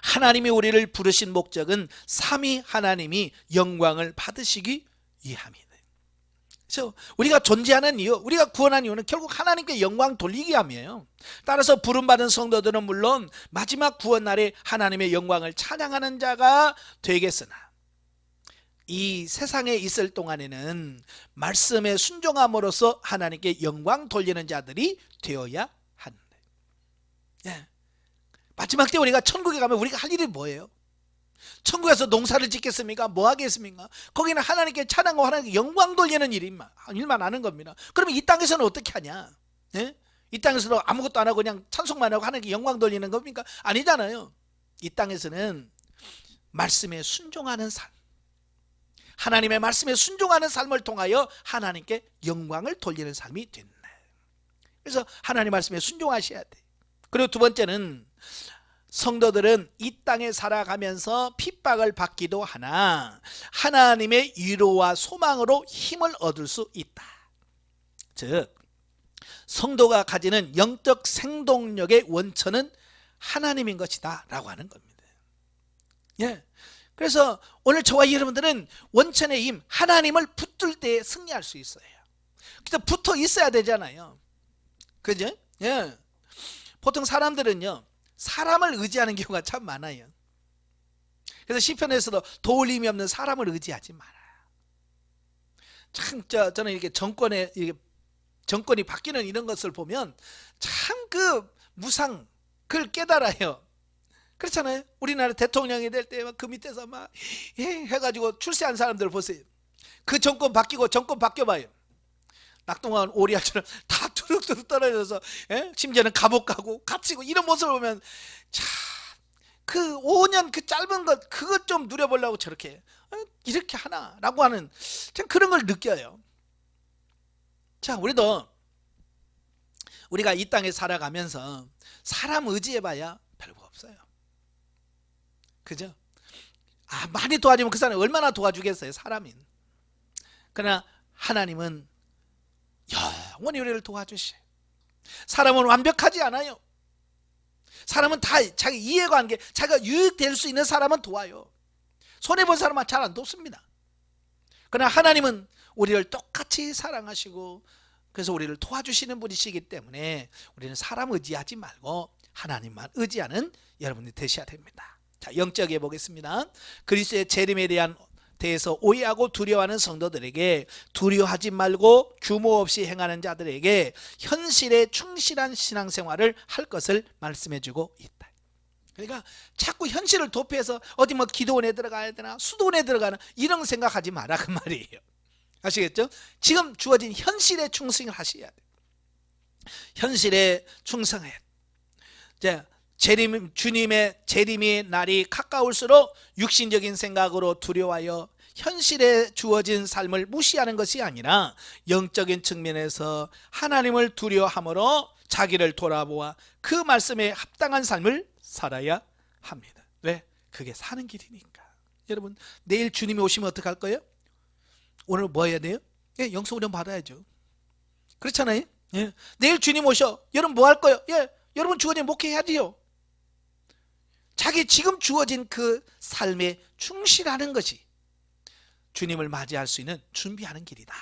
Speaker 1: 하나님이 우리를 부르신 목적은 삼위 하나님이 영광을 받으시기 위함이다. 그래서 우리가 존재하는 이유, 우리가 구원한 이유는 결국 하나님께 영광 돌리기 위함이에요. 따라서 부름받은 성도들은 물론 마지막 구원날에 하나님의 영광을 찬양하는 자가 되겠으나 이 세상에 있을 동안에는 말씀에 순종함으로써 하나님께 영광 돌리는 자들이 되어야 하는데, 마지막 때 우리가 천국에 가면 우리가 할 일이 뭐예요? 천국에서 농사를 짓겠습니까? 뭐 하겠습니까? 거기는 하나님께 찬양하고 하나님께 영광 돌리는 일만 하는 겁니다. 그러면 이 땅에서는 어떻게 하냐? 이 땅에서도 아무것도 안 하고 그냥 찬송만 하고 하나님께 영광 돌리는 겁니까? 아니잖아요. 이 땅에서는 말씀에 순종하는 삶, 하나님의 말씀에 순종하는 삶을 통하여 하나님께 영광을 돌리는 삶이 된다. 그래서 하나님 말씀에 순종하셔야 돼. 그리고 두 번째는 성도들은 이 땅에 살아가면서 핍박을 받기도 하나 하나님의 위로와 소망으로 힘을 얻을 수 있다. 즉 성도가 가지는 영적 생동력의 원천은 하나님인 것이다 라고 하는 겁니다. 그래서 오늘 저와 여러분들은 원천의 힘, 하나님을 붙들 때 승리할 수 있어요. 그래서 붙어 있어야 되잖아요. 그죠? 보통 사람들은요 사람을 의지하는 경우가 참 많아요. 그래서 시편에서도 도울 힘이 없는 사람을 의지하지 말아요. 참 저는 이렇게 정권이 바뀌는 이런 것을 보면 참 그 무상 그걸 깨달아요. 그렇잖아요. 우리나라 대통령이 될 때 그 밑에서 막 해가지고 출세한 사람들 보세요. 그 정권 바뀌고 정권 바뀌어봐요. 낙동강 오리알처럼 다 뚜룩뚜룩 떨어져서 심지어는 감옥 가고 갇히고 이런 모습을 보면 참 그 5년 그 짧은 것 그것 좀 누려보려고 저렇게 이렇게 하나라고 하는 참 그런 걸 느껴요. 자, 우리가 이 땅에 살아가면서 사람 의지해봐야 별거 없어요. 그죠? 많이 도와주면 그 사람이 얼마나 도와주겠어요, 사람인. 그러나 하나님은 영원히 우리를 도와주셔요. 사람은 완벽하지 않아요. 사람은 다 자기 이해관계, 자기가 유익될 수 있는 사람은 도와요. 손해본 사람은 잘 안 돕습니다. 그러나 하나님은 우리를 똑같이 사랑하시고 그래서 우리를 도와주시는 분이시기 때문에 우리는 사람 의지하지 말고 하나님만 의지하는 여러분이 되셔야 됩니다. 자, 영적에 보겠습니다. 그리스도의 재림에 대해서 오해하고 두려워하는 성도들에게 두려워하지 말고 규모 없이 행하는 자들에게 현실에 충실한 신앙생활을 할 것을 말씀해주고 있다. 그러니까 자꾸 현실을 도피해서 어디 뭐 기도원에 들어가야 되나 수도원에 들어가나 이런 생각하지 마라 그 말이에요. 아시겠죠? 지금 주어진 현실에 충성을 하셔야 돼요. 현실에 충성해야 돼요. 주님의 재림의 날이 가까울수록 육신적인 생각으로 두려워하여 현실에 주어진 삶을 무시하는 것이 아니라 영적인 측면에서 하나님을 두려워함으로 자기를 돌아보아 그 말씀에 합당한 삶을 살아야 합니다. 왜? 그게 사는 길이니까. 여러분 내일 주님이 오시면 어떡할 거예요? 오늘 뭐 해야 돼요? 영성훈련 받아야죠. 그렇잖아요. 내일 주님 오셔. 여러분 뭐 할 거예요? 여러분 주어진 목회해야지요. 자기 지금 주어진 그 삶에 충실하는 것이 주님을 맞이할 수 있는 준비하는 길이다.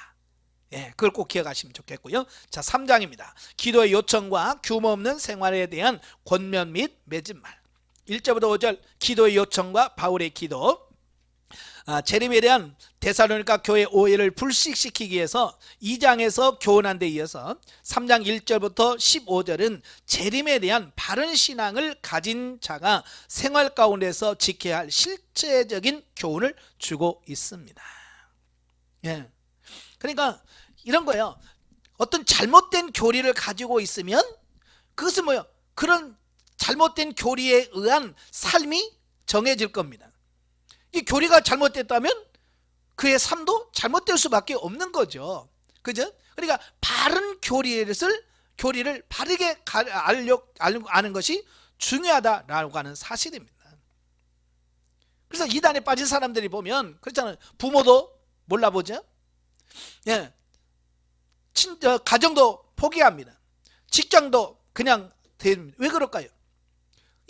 Speaker 1: 그걸 꼭 기억하시면 좋겠고요. 자, 3장입니다. 기도의 요청과 규모 없는 생활에 대한 권면 및 맺은 말. 1절부터 5절 기도의 요청과 바울의 기도. 재림에 대한 데살로니가 교회 오해를 불식시키기 위해서 2장에서 교훈한 데 이어서 3장 1절부터 15절은 재림에 대한 바른 신앙을 가진 자가 생활 가운데서 지켜야 할 실제적인 교훈을 주고 있습니다. 예. 그러니까 이런 거예요. 어떤 잘못된 교리를 가지고 있으면 그것은 뭐예요? 그런 잘못된 교리에 의한 삶이 정해질 겁니다. 이 교리가 잘못됐다면 그의 삶도 잘못될 수밖에 없는 거죠. 그죠? 그러니까 바른 교리를 바르게 아는 것이 중요하다라고 하는 사실입니다. 그래서 이단에 빠진 사람들이 보면 그렇잖아요. 부모도 몰라보죠. 예. 가정도 포기합니다. 직장도 그냥 왜 그럴까요?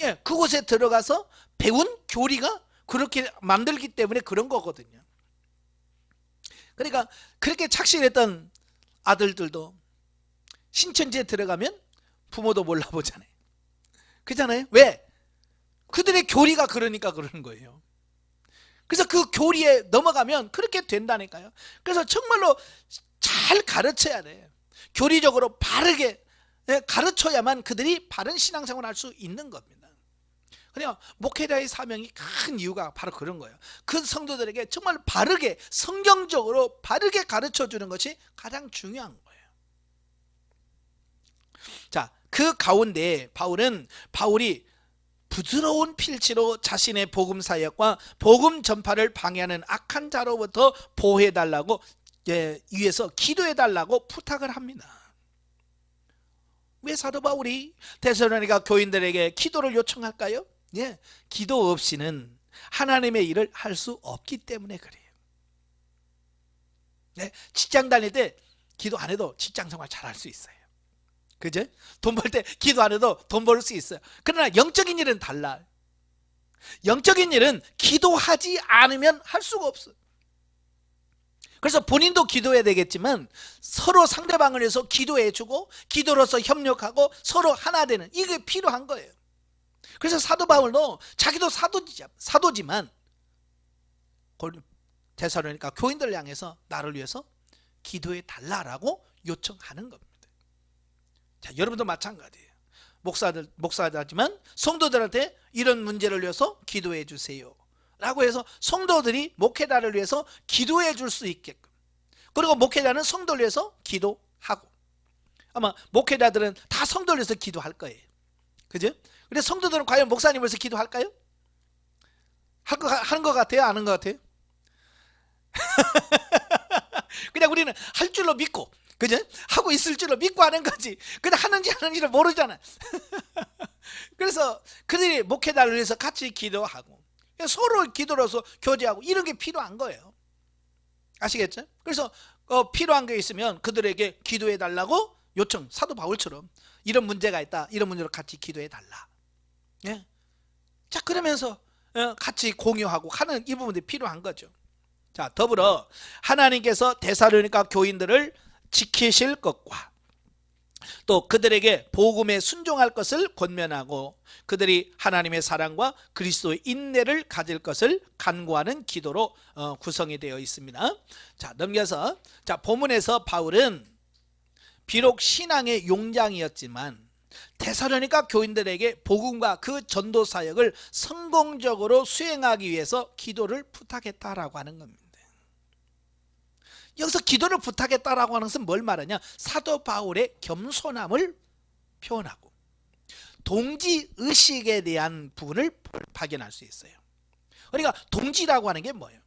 Speaker 1: 예, 그곳에 들어가서 배운 교리가 그렇게 만들기 때문에 그런 거거든요. 그러니까 그렇게 착실했던 아들들도 신천지에 들어가면 부모도 몰라보잖아요. 그렇잖아요. 왜? 그들의 교리가 그러니까 그러는 거예요. 그래서 그 교리에 넘어가면 그렇게 된다니까요. 그래서 정말로 잘 가르쳐야 돼. 교리적으로 바르게 가르쳐야만 그들이 바른 신앙생활을 할 수 있는 겁니다. 그냥 목회자의 사명이 큰 이유가 바로 그런 거예요. 그 성도들에게 정말 바르게 성경적으로 바르게 가르쳐 주는 것이 가장 중요한 거예요. 자, 그 가운데 바울이 부드러운 필치로 자신의 복음 사역과 복음 전파를 방해하는 악한 자로부터 보호해달라고 위해서 기도해달라고 부탁을 합니다. 왜 사도 바울이 데살로니가 교인들에게 기도를 요청할까요? 예, 기도 없이는 하나님의 일을 할 수 없기 때문에 그래요. 네, 직장 다닐 때 기도 안 해도 직장 생활 잘 할 수 있어요. 그죠? 돈 벌 때 기도 안 해도 돈 벌 수 있어요. 그러나 영적인 일은 달라. 영적인 일은 기도하지 않으면 할 수가 없어요. 그래서 본인도 기도해야 되겠지만 서로 상대방을 위해서 기도해주고 기도로서 협력하고 서로 하나 되는 이게 필요한 거예요. 그래서 사도 바울도 자기도 사도지만 데살로니가 교인들을 향해서 나를 위해서 기도해 달라라고 요청하는 겁니다. 자, 여러분도 마찬가지예요. 목사지만 성도들한테 이런 문제를 위해서 기도해 주세요 라고 해서 성도들이 목회자를 위해서 기도해 줄 수 있게끔, 그리고 목회자는 성도를 위해서 기도하고, 아마 목회자들은 다 성도를 위해서 기도할 거예요. 그죠? 근데 성도들은 과연 목사님을 위해서 기도할까요? 하는 것 같아요? 안 하는 것 같아요? 그냥 우리는 할 줄로 믿고, 그죠? 하고 있을 줄로 믿고 하는 거지. 근데 하는지 안 하는지를 모르잖아. 그래서 그들이 목회자를 위해서 같이 기도하고 서로 기도로서 교제하고 이런 게 필요한 거예요. 아시겠죠? 그래서 필요한 게 있으면 그들에게 기도해 달라고 요청, 사도 바울처럼 이런 문제가 있다, 이런 문제로 같이 기도해 달라. 예? 자, 그러면서 같이 공유하고 하는 이 부분들이 필요한 거죠. 자, 더불어 하나님께서 데살로니가 교인들을 지키실 것과 또 그들에게 복음에 순종할 것을 권면하고 그들이 하나님의 사랑과 그리스도의 인내를 가질 것을 간구하는 기도로 구성이 되어 있습니다. 자, 넘겨서 자, 본문에서 바울은 비록 신앙의 용장이었지만 데살로니가 교인들에게 복음과 그 전도 사역을 성공적으로 수행하기 위해서 기도를 부탁했다라고 하는 겁니다. 여기서 기도를 부탁했다라고 하는 것은 뭘 말하냐? 사도 바울의 겸손함을 표현하고 동지의식에 대한 부분을 발견할 수 있어요. 그러니까 동지라고 하는 게 뭐예요?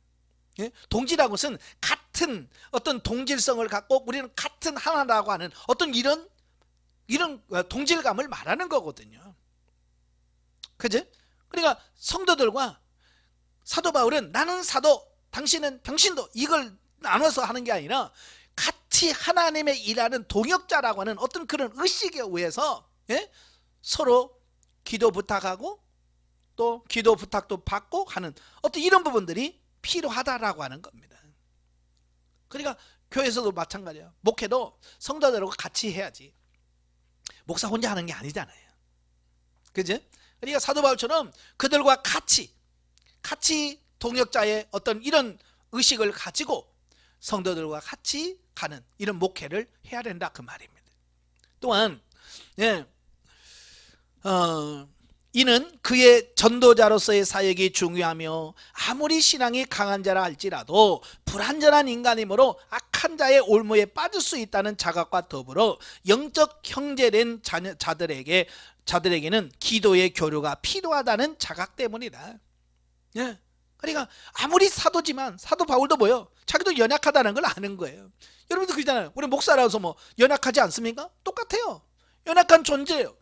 Speaker 1: 예? 동지라고 하는 것은 같은 어떤 동질성을 갖고 우리는 같은 하나라고 하는 어떤 이런 동질감을 말하는 거거든요. 그죠? 그러니까 성도들과 사도 바울은 나는 사도, 당신은 병신도, 이걸 나눠서 하는 게 아니라 같이 하나님의 일하는 동역자라고 하는 어떤 그런 의식에 의해서 서로 기도 부탁하고 또 기도 부탁도 받고 하는 어떤 이런 부분들이 필요하다라고 하는 겁니다. 그러니까 교회에서도 마찬가지예요. 목회도 성도들하고 같이 해야지 목사 혼자 하는 게 아니잖아요. 그죠? 그러니까 사도 바울처럼 그들과 같이 동역자의 어떤 이런 의식을 가지고 성도들과 같이 가는 이런 목회를 해야 된다 그 말입니다. 또한 이는 그의 전도자로서의 사역이 중요하며 아무리 신앙이 강한 자라 할지라도 불완전한 인간이므로 악한 자의 올무에 빠질 수 있다는 자각과 더불어 영적 형제된 자들에게는 기도의 교류가 필요하다는 자각 때문이다. 그러니까 아무리 사도지만 사도 바울도 뭐요? 자기도 연약하다는 걸 아는 거예요. 여러분도 그러잖아요. 우리 목사라서 뭐 연약하지 않습니까? 똑같아요. 연약한 존재예요.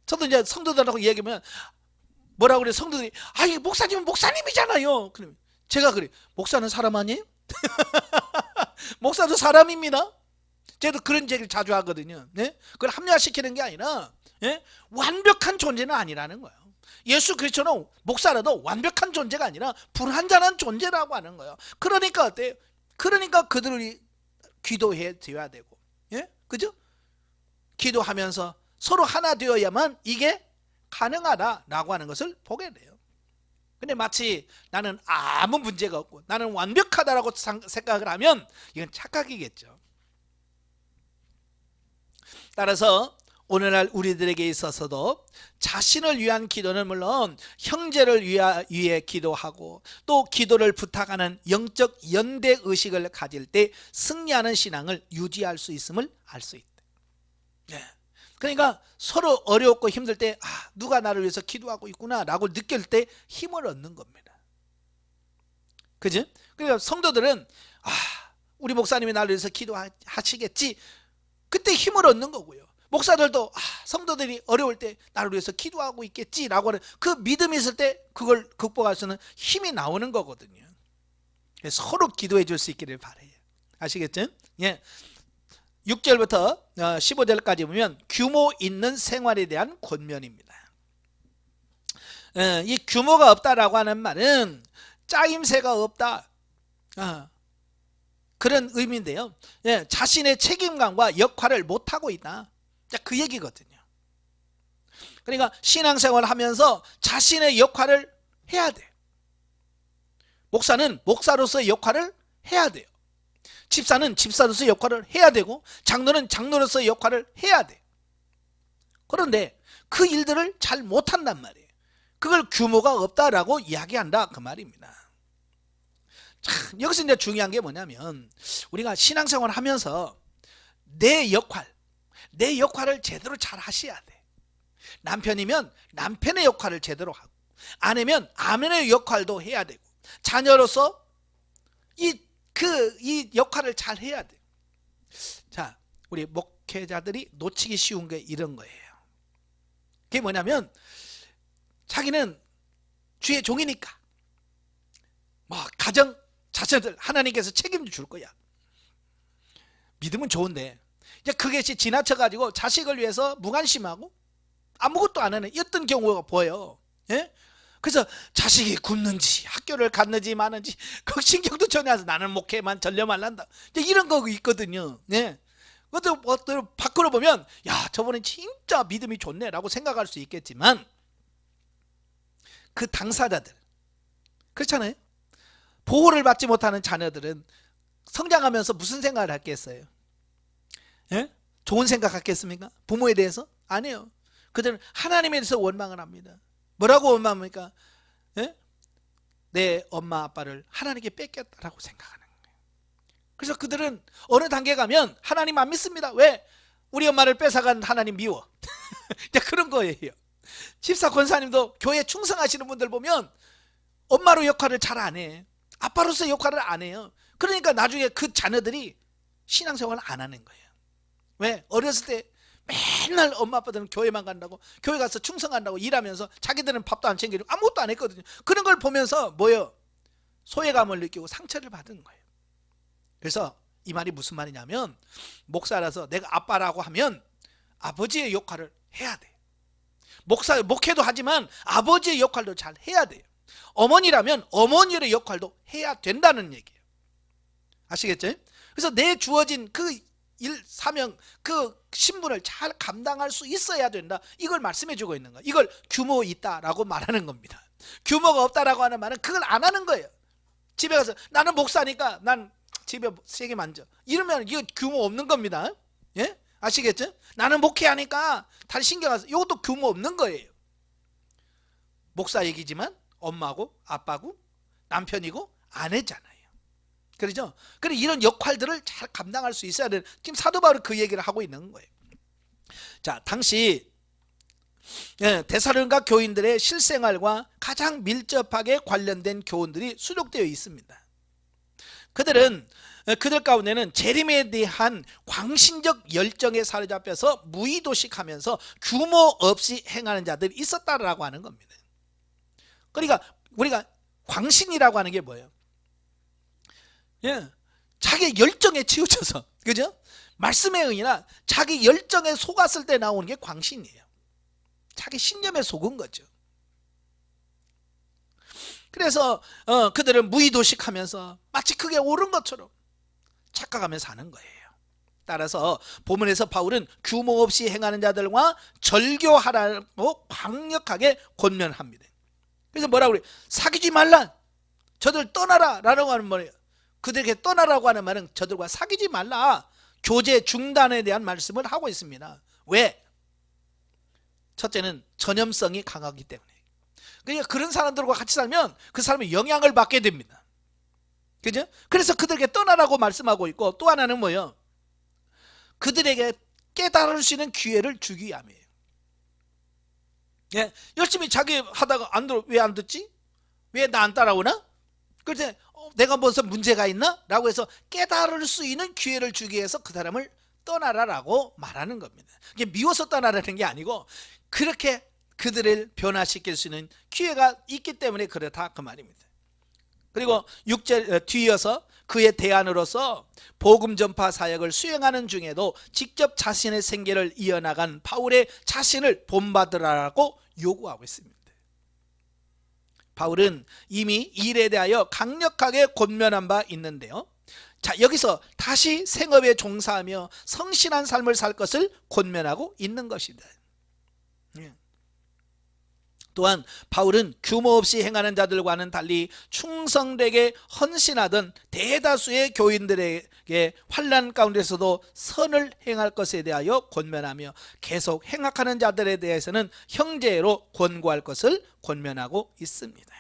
Speaker 1: 저도 이제 성도들하고 얘기하면 뭐라고 그래? 성도들이 아니 목사님은 목사님이잖아요. 그럼 제가 그래, 목사는 사람 아니에요? 목사도 사람입니다. 저도 그런 얘기를 자주 하거든요. 그걸 합리화시키는 게 아니라 완벽한 존재는 아니라는 거예요. 예수 그리스도는 목사라도 완벽한 존재가 아니라 불완전한 존재라고 하는 거예요. 그러니까 어때요? 그러니까 그들이 기도해 드려야 되고, 그죠? 기도하면서 서로 하나 되어야만 이게 가능하다라고 하는 것을 보게 돼요. 근데 마치 나는 아무 문제가 없고 나는 완벽하다라고 생각을 하면 이건 착각이겠죠. 따라서 오늘날 우리들에게 있어서도 자신을 위한 기도는 물론 형제를 위해 기도하고 또 기도를 부탁하는 영적 연대 의식을 가질 때 승리하는 신앙을 유지할 수 있음을 알 수 있다. 그러니까 서로 어렵고 힘들 때 누가 나를 위해서 기도하고 있구나 라고 느낄 때 힘을 얻는 겁니다. 그죠? 그러니까 성도들은 우리 목사님이 나를 위해서 기도하시겠지, 그때 힘을 얻는 거고요. 목사들도 성도들이 어려울 때 나를 위해서 기도하고 있겠지라고 하는 그 믿음이 있을 때 그걸 극복할 수 있는 힘이 나오는 거거든요. 서로 기도해 줄 수 있기를 바라요. 아시겠죠? 6절부터 15절까지 보면 규모 있는 생활에 대한 권면입니다. 이 규모가 없다라고 하는 말은 짜임새가 없다, 그런 의미인데요. 자신의 책임감과 역할을 못하고 있다, 그 얘기거든요. 그러니까 신앙생활을 하면서 자신의 역할을 해야 돼요. 목사는 목사로서의 역할을 해야 돼요. 집사는 집사로서의 역할을 해야 되고 장로는 장로로서의 역할을 해야 돼. 그런데 그 일들을 잘 못한단 말이에요. 그걸 규모가 없다라고 이야기한다 그 말입니다. 참, 여기서 이제 중요한 게 뭐냐면 우리가 신앙생활을 하면서 내 역할을 제대로 잘 하셔야 돼. 남편이면 남편의 역할을 제대로 하고, 아내면 아내의 역할도 해야 되고, 자녀로서 이 역할을 잘 해야 돼. 자, 우리 목회자들이 놓치기 쉬운 게 이런 거예요. 그게 뭐냐면 자기는 주의 종이니까 가정 자녀들 하나님께서 책임져 줄 거야. 믿으면 좋은데 이제 그게 지나쳐가지고 자식을 위해서 무관심하고 아무것도 안 하는 어떤 경우가 보여요. 그래서 자식이 굶는지 학교를 갔는지 마는지 그 신경도 전혀 안 써. 나는 목회만 전념을 한다, 이런 거 있거든요. 그것도 밖으로 보면 야, 저분은 진짜 믿음이 좋네 라고 생각할 수 있겠지만 그 당사자들, 그렇잖아요. 보호를 받지 못하는 자녀들은 성장하면서 무슨 생각을 했겠어요? 좋은 생각 갖겠습니까? 부모에 대해서? 아니에요. 그들은 하나님에 대해서 원망을 합니다. 뭐라고 원망합니까? 내 엄마 아빠를 하나님께 뺏겼다라고 생각하는 거예요. 그래서 그들은 어느 단계 가면 하나님 안 믿습니다. 왜? 우리 엄마를 뺏어간 하나님 미워. 그런 거예요. 집사 권사님도 교회 충성하시는 분들 보면 엄마로 역할을 잘 안 해. 아빠로서 역할을 안 해요. 그러니까 나중에 그 자녀들이 신앙생활을 안 하는 거예요. 왜? 어렸을 때 맨날 엄마 아빠들은 교회만 간다고, 교회 가서 충성한다고 일하면서 자기들은 밥도 안 챙겨주고 아무것도 안 했거든요. 그런 걸 보면서 뭐예요? 소외감을 느끼고 상처를 받은 거예요. 그래서 이 말이 무슨 말이냐면 목사라서 내가 아빠라고 하면 아버지의 역할을 해야 돼. 목회도 하지만 아버지의 역할도 잘 해야 돼요. 어머니라면 어머니의 역할도 해야 된다는 얘기예요. 아시겠죠? 그래서 내 주어진 그 일, 사명, 그 신분을 잘 감당할 수 있어야 된다. 이걸 말씀해 주고 있는 거예요. 이걸 규모 있다라고 말하는 겁니다. 규모가 없다라고 하는 말은 그걸 안 하는 거예요. 집에 가서 나는 목사니까 난 집에 세게 만져, 이러면 이거 규모 없는 겁니다. 예? 아시겠죠? 나는 목회하니까 다른 신경 안 써. 이것도 규모 없는 거예요. 목사 얘기지만 엄마고 아빠고 남편이고 아내잖아요. 그렇죠? 그래, 이런 역할들을 잘 감당할 수 있어야 되는, 지금 사도 바울은 그 얘기를 하고 있는 거예요. 자, 당시 데살로니가 교인들의 실생활과 가장 밀접하게 관련된 교훈들이 수록되어 있습니다. 그들 가운데는 재림에 대한 광신적 열정에 사로잡혀서 무의도식하면서 규모 없이 행하는 자들이 있었다라고 하는 겁니다. 그러니까 우리가 광신이라고 하는 게 뭐예요? 자기 열정에 치우쳐서, 그죠? 말씀의 의의나 자기 열정에 속았을 때 나오는 게 광신이에요. 자기 신념에 속은 거죠. 그래서 그들은 무의도식하면서 마치 그게 옳은 것처럼 착각하면서 사는 거예요. 따라서 본문에서 바울은 규모 없이 행하는 자들과 절교하라고 강력하게 권면합니다. 그래서 뭐라고 그래요? 사귀지 말라, 저들 떠나라 라고 하는 말이에요. 그들에게 떠나라고 하는 말은 저들과 사귀지 말라, 교제 중단에 대한 말씀을 하고 있습니다. 왜? 첫째는 전염성이 강하기 때문에. 그러니까 그런 사람들과 같이 살면 그 사람이 영향을 받게 됩니다. 그죠? 그래서 그들에게 떠나라고 말씀하고 있고, 또 하나는 뭐예요? 그들에게 깨달을 수 있는 기회를 주기 위함이에요. 예, 열심히 자기 하다가 안 들어, 왜 안 듣지? 왜 나 안 따라오나? 그래서 내가 무슨 문제가 있나? 라고 해서 깨달을 수 있는 기회를 주기 위해서 그 사람을 떠나라라고 말하는 겁니다. 이게 미워서 떠나라는 게 아니고 그렇게 그들을 변화시킬 수 있는 기회가 있기 때문에 그렇다, 그 말입니다. 그리고 6절 뒤이어서 그의 대안으로서 복음 전파 사역을 수행하는 중에도 직접 자신의 생계를 이어나간 바울의 자신을 본받으라고 요구하고 있습니다. 바울은 이미 일에 대하여 강력하게 권면한 바 있는데요. 자, 여기서 다시 생업에 종사하며 성실한 삶을 살 것을 권면하고 있는 것입니다. 또한 바울은 규모 없이 행하는 자들과는 달리 충성되게 헌신하던 대다수의 교인들에게 환난 가운데서도 선을 행할 것에 대하여 권면하며 계속 행악하는 자들에 대해서는 형제로 권고할 것을 권면하고 있습니다.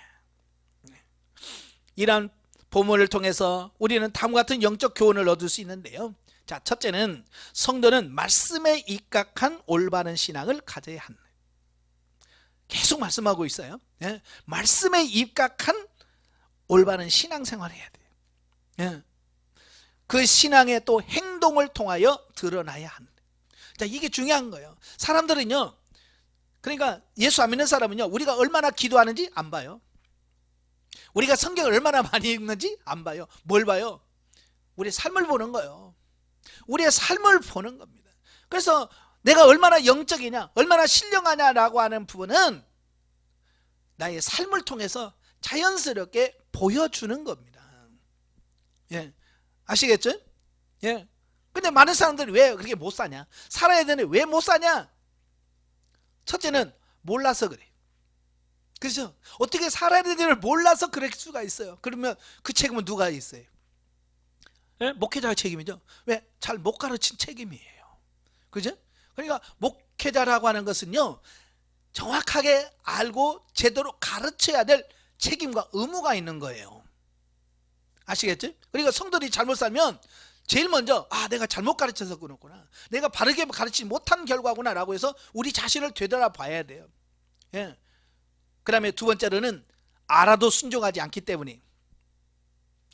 Speaker 1: 이러한 본문을 통해서 우리는 다음과 같은 영적 교훈을 얻을 수 있는데요. 자, 첫째는 성도는 말씀에 입각한 올바른 신앙을 가져야 한다. 계속 말씀하고 있어요. 예? 말씀에 입각한 올바른 신앙생활을 해야 돼요. 예? 그 신앙의 또 행동을 통하여 드러나야 한다. 자, 이게 중요한 거예요. 사람들은요, 그러니까 예수 안 믿는 사람은요, 우리가 얼마나 기도하는지 안 봐요. 우리가 성경을 얼마나 많이 읽는지 안 봐요. 뭘 봐요? 우리의 삶을 보는 거예요. 우리의 삶을 보는 겁니다. 그래서 내가 얼마나 영적이냐, 얼마나 신령하냐라고 하는 부분은 나의 삶을 통해서 자연스럽게 보여주는 겁니다. 예, 아시겠죠? 예. 근데 많은 사람들이 왜 그렇게 못 사냐? 살아야 되는데 왜 못 사냐? 첫째는 몰라서 그래. 그렇죠? 어떻게 살아야 되는지를 몰라서 그럴 수가 있어요. 그러면 그 책임은 누가 있어요? 예? 목회자의 책임이죠. 왜? 잘 못 가르친 책임이에요. 그죠? 그러니까 목회자라고 하는 것은요, 정확하게 알고 제대로 가르쳐야 될 책임과 의무가 있는 거예요. 아시겠죠? 그러니까 성도들이 잘못 살면 제일 먼저 내가 잘못 가르쳐서 그렇구나, 내가 바르게 가르치지 못한 결과구나 라고 해서 우리 자신을 되돌아봐야 돼요. 예. 그 다음에 두 번째로는 알아도 순종하지 않기 때문에,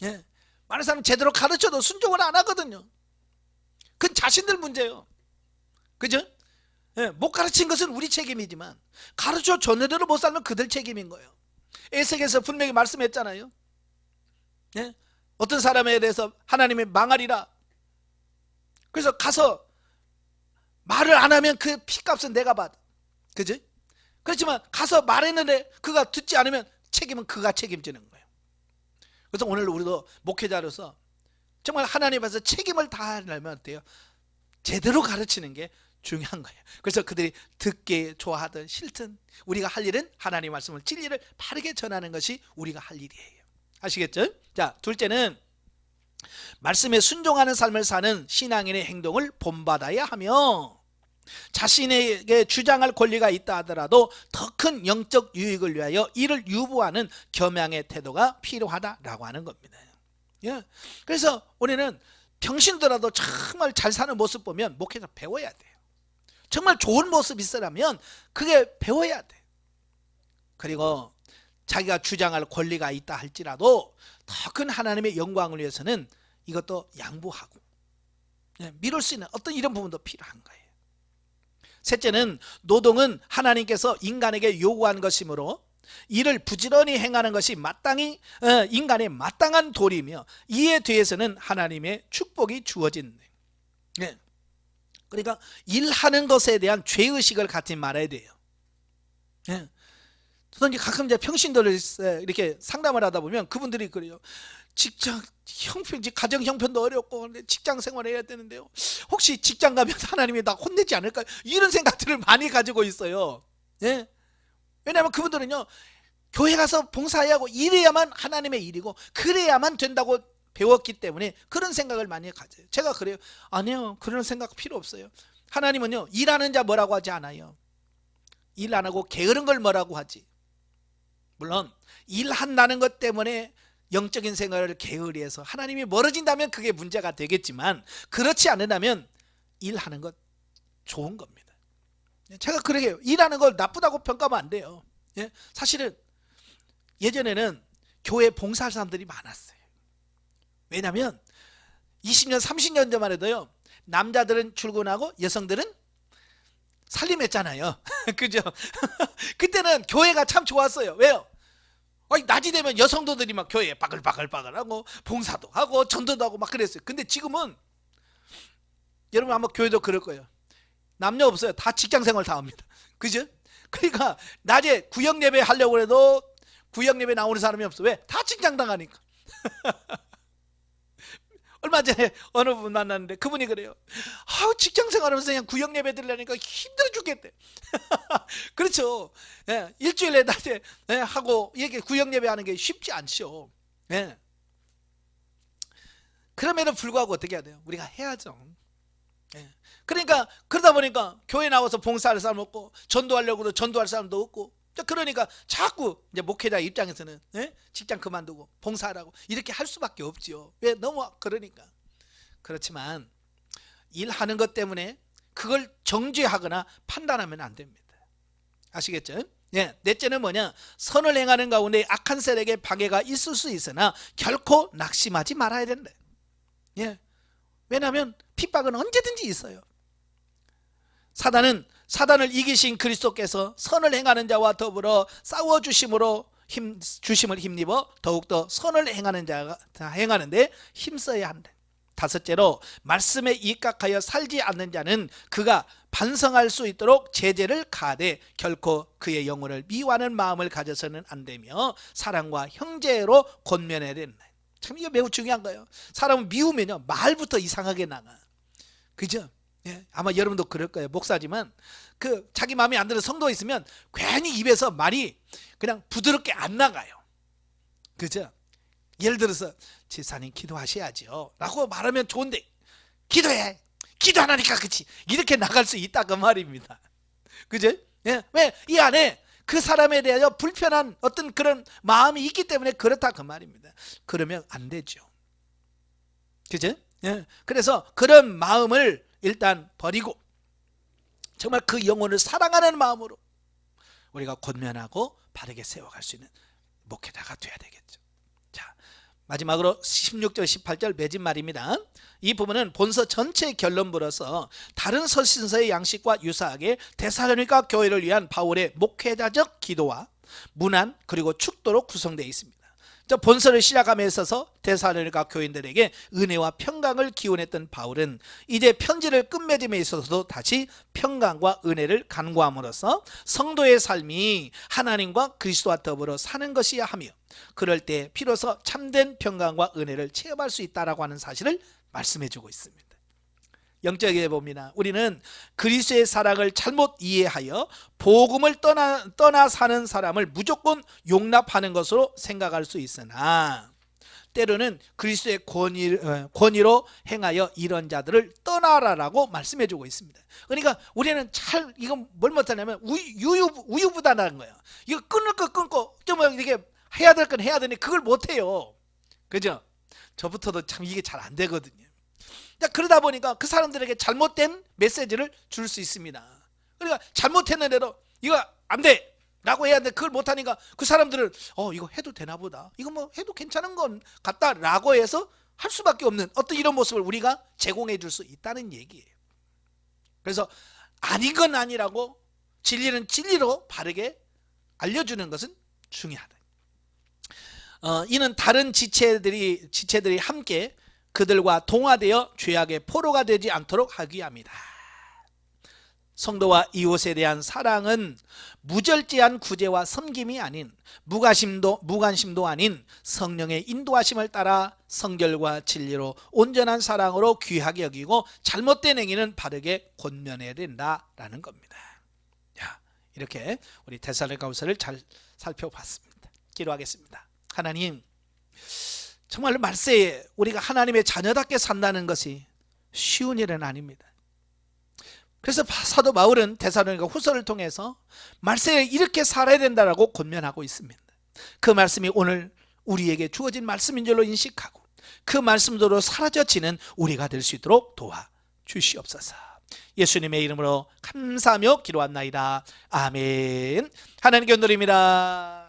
Speaker 1: 예, 많은 사람은 제대로 가르쳐도 순종을 안 하거든요. 그건 자신들 문제예요. 그죠? 예, 못 가르친 것은 우리 책임이지만 가르쳐 전에대로 못 살면 그들 책임인 거예요. 에스겔에서 분명히 말씀했잖아요. 예? 어떤 사람에 대해서 하나님이 망하리라. 그래서 가서 말을 안 하면 그 피값은 내가 받아. 그죠? 그렇지만 가서 말했는데 그가 듣지 않으면 책임은 그가 책임지는 거예요. 그래서 오늘 우리도 목회자로서 정말 하나님 앞에서 책임을 다하려면 어때요? 제대로 가르치는 게 중요한 거예요. 그래서 그들이 듣기 좋아하든 싫든 우리가 할 일은 하나님 말씀을, 진리를 바르게 전하는 것이 우리가 할 일이에요. 아시겠죠? 자, 둘째는 말씀에 순종하는 삶을 사는 신앙인의 행동을 본받아야 하며, 자신에게 주장할 권리가 있다 하더라도 더 큰 영적 유익을 위하여 이를 유보하는 겸양의 태도가 필요하다라고 하는 겁니다. 예. 그래서 우리는 평신도라도 정말 잘 사는 모습 보면 목회자 배워야 돼요. 정말 좋은 모습 있으려면 그게 배워야 돼. 그리고 자기가 주장할 권리가 있다 할지라도 더 큰 하나님의 영광을 위해서는 이것도 양보하고 미룰 수 있는 어떤 이런 부분도 필요한 거예요. 셋째는 노동은 하나님께서 인간에게 요구한 것이므로 이를 부지런히 행하는 것이 마땅히 인간의 마땅한 도리며, 이에 대해서는 하나님의 축복이 주어진. 그러니까 일하는 것에 대한 죄의식을 갖지 말아야 돼요. 저는 가끔 이제 평신도를 이렇게 상담을 하다 보면 그분들이 그래요. 직장 형편, 가정 형편도 어렵고 직장 생활을 해야 되는데요, 혹시 직장 가면 하나님이 나 혼내지 않을까, 이런 생각들을 많이 가지고 있어요. 예? 왜냐하면 그분들은요, 교회 가서 봉사해야 하고 이래야만 하나님의 일이고 그래야만 된다고 배웠기 때문에 그런 생각을 많이 가져요. 제가 그래요. 아니요, 그런 생각 필요 없어요. 하나님은요, 일하는 자 뭐라고 하지 않아요. 일 안 하고 게으른 걸 뭐라고 하지. 물론 일한다는 것 때문에 영적인 생활을 게으리 해서 하나님이 멀어진다면 그게 문제가 되겠지만, 그렇지 않는다면 일하는 것 좋은 겁니다. 제가 그렇게 해요. 일하는 걸 나쁘다고 평가하면 안 돼요. 사실은 예전에는 교회 봉사할 사람들이 많았어요. 왜냐하면 20년 30년 전만 해도요, 남자들은 출근하고 여성들은 살림했잖아요. 그죠? 그때는 교회가 참 좋았어요. 왜요? 낮이 되면 여성도들이 막 교회에 바글바글하고 봉사도 하고 전도도 하고 막 그랬어요. 근데 지금은 여러분 아마 교회도 그럴 거예요. 남녀 없어요. 다 직장생활 다 합니다. 그죠? 그러니까 낮에 구역 예배 하려고 해도 구역 예배 나오는 사람이 없어. 왜? 다 직장 당하니까. 얼마 전에 어느 분 만났는데 그분이 그래요. 직장 생활하면서 그냥 구역 예배 드리려니까 힘들어 죽겠대. 그렇죠. 일주일에 낮에 하고 이렇게 구역 예배 하는 게 쉽지 않죠. 그럼에도 불구하고 어떻게 해야 돼요? 우리가 해야죠. 그러니까 그러다 보니까 교회 나와서 봉사할 사람 없고, 전도하려고도 전도할 사람도 없고, 그러니까 자꾸 이제 목회자 입장에서는 직장 그만두고 봉사하라고 이렇게 할 수밖에 없지요. 왜? 너무 그러니까. 그렇지만 일하는 것 때문에 그걸 정죄하거나 판단하면 안 됩니다. 아시겠죠? 넷째는 뭐냐? 선을 행하는 가운데 악한 세력의 방해가 있을 수 있으나 결코 낙심하지 말아야 된다. 왜냐하면 핍박은 언제든지 있어요. 사단을 이기신 그리스도께서 선을 행하는 자와 더불어 싸워주심을 힘입어 더욱더 선을 행하는데 힘써야 한다. 다섯째로 말씀에 입각하여 살지 않는 자는 그가 반성할 수 있도록 제재를 가하되 결코 그의 영혼을 미워하는 마음을 가져서는 안 되며 사랑과 형제로 권면해야 된다. 참 이거 매우 중요한 거예요. 사람을 미우면요, 말부터 이상하게 나가. 그죠? 아마 여러분도 그럴 거예요. 목사지만 자기 마음에 안 드는 성도가 있으면 괜히 입에서 말이 그냥 부드럽게 안 나가요. 그죠? 예를 들어서 집사님 기도하셔야죠 라고 말하면 좋은데, 기도해, 기도하니까 그치, 이렇게 나갈 수 있다 그 말입니다. 그죠? 왜? 이 안에 그 사람에 대하여 불편한 어떤 그런 마음이 있기 때문에 그렇다 그 말입니다. 그러면 안 되죠. 그죠? 그래서 그런 마음을 일단 버리고 정말 그 영혼을 사랑하는 마음으로 우리가 권면하고 바르게 세워갈 수 있는 목회자가 돼야 되겠죠. 자, 마지막으로 16절 18절 맺은 말입니다. 이 부분은 본서 전체의 결론부로서 다른 서신서의 양식과 유사하게 데살로니가 교회를 위한 바울의 목회자적 기도와 문안 그리고 축도로 구성되어 있습니다. 본서를 시작함에 있어서 데살로니가 교인들에게 은혜와 평강을 기원했던 바울은 이제 편지를 끝맺음에 있어서도 다시 평강과 은혜를 간구함으로써 성도의 삶이 하나님과 그리스도와 더불어 사는 것이야 하며, 그럴 때 비로소 참된 평강과 은혜를 체험할 수 있다라고 하는 사실을 말씀해 주고 있습니다. 영적에 봅니다. 우리는 그리스도의 사랑을 잘못 이해하여 복음을 떠나 사는 사람을 무조건 용납하는 것으로 생각할 수 있으나 때로는 그리스도의 권위로 행하여 이런 자들을 떠나라라고 말씀해주고 있습니다. 그러니까 우리는 이건 뭘 못하냐면 우유부단한 거예요. 이거 끊을 거 끊고 좀 이렇게 해야 될 건 해야 되니 그걸 못해요. 그죠? 저부터도 참 이게 잘 안 되거든요. 그러다 보니까 그 사람들에게 잘못된 메시지를 줄 수 있습니다. 그러니까 잘못했는데도 이거 안 돼! 라고 해야 하는데 그걸 못하니까 그 사람들은 이거 해도 되나 보다, 이거 뭐 해도 괜찮은 건 같다 라고 해서 할 수밖에 없는 어떤 이런 모습을 우리가 제공해 줄 수 있다는 얘기예요. 그래서 아닌 건 아니라고, 진리는 진리로 바르게 알려주는 것은 중요하다. 이는 다른 지체들이 함께 그들과 동화되어 죄악의 포로가 되지 않도록 하기 위함이다. 성도와 이웃에 대한 사랑은 무절제한 구제와 섬김이 아닌 무관심도 아닌 성령의 인도하심을 따라 성결과 진리로 온전한 사랑으로 귀하게 여기고 잘못된 행위는 바르게 권면해야 된다라는 겁니다. 이렇게 우리 데살로니가후서를 잘 살펴봤습니다. 기도하겠습니다. 하나님, 정말로 말세에 우리가 하나님의 자녀답게 산다는 것이 쉬운 일은 아닙니다. 그래서 사도 바울은 데살로니가 후서를 통해서 말세에 이렇게 살아야 된다라고 권면하고 있습니다. 그 말씀이 오늘 우리에게 주어진 말씀인 줄로 인식하고 그 말씀대로 사라져지는 우리가 될 수 있도록 도와주시옵소서. 예수님의 이름으로 감사하며 기도합나이다. 아멘. 하나님께 드립니다.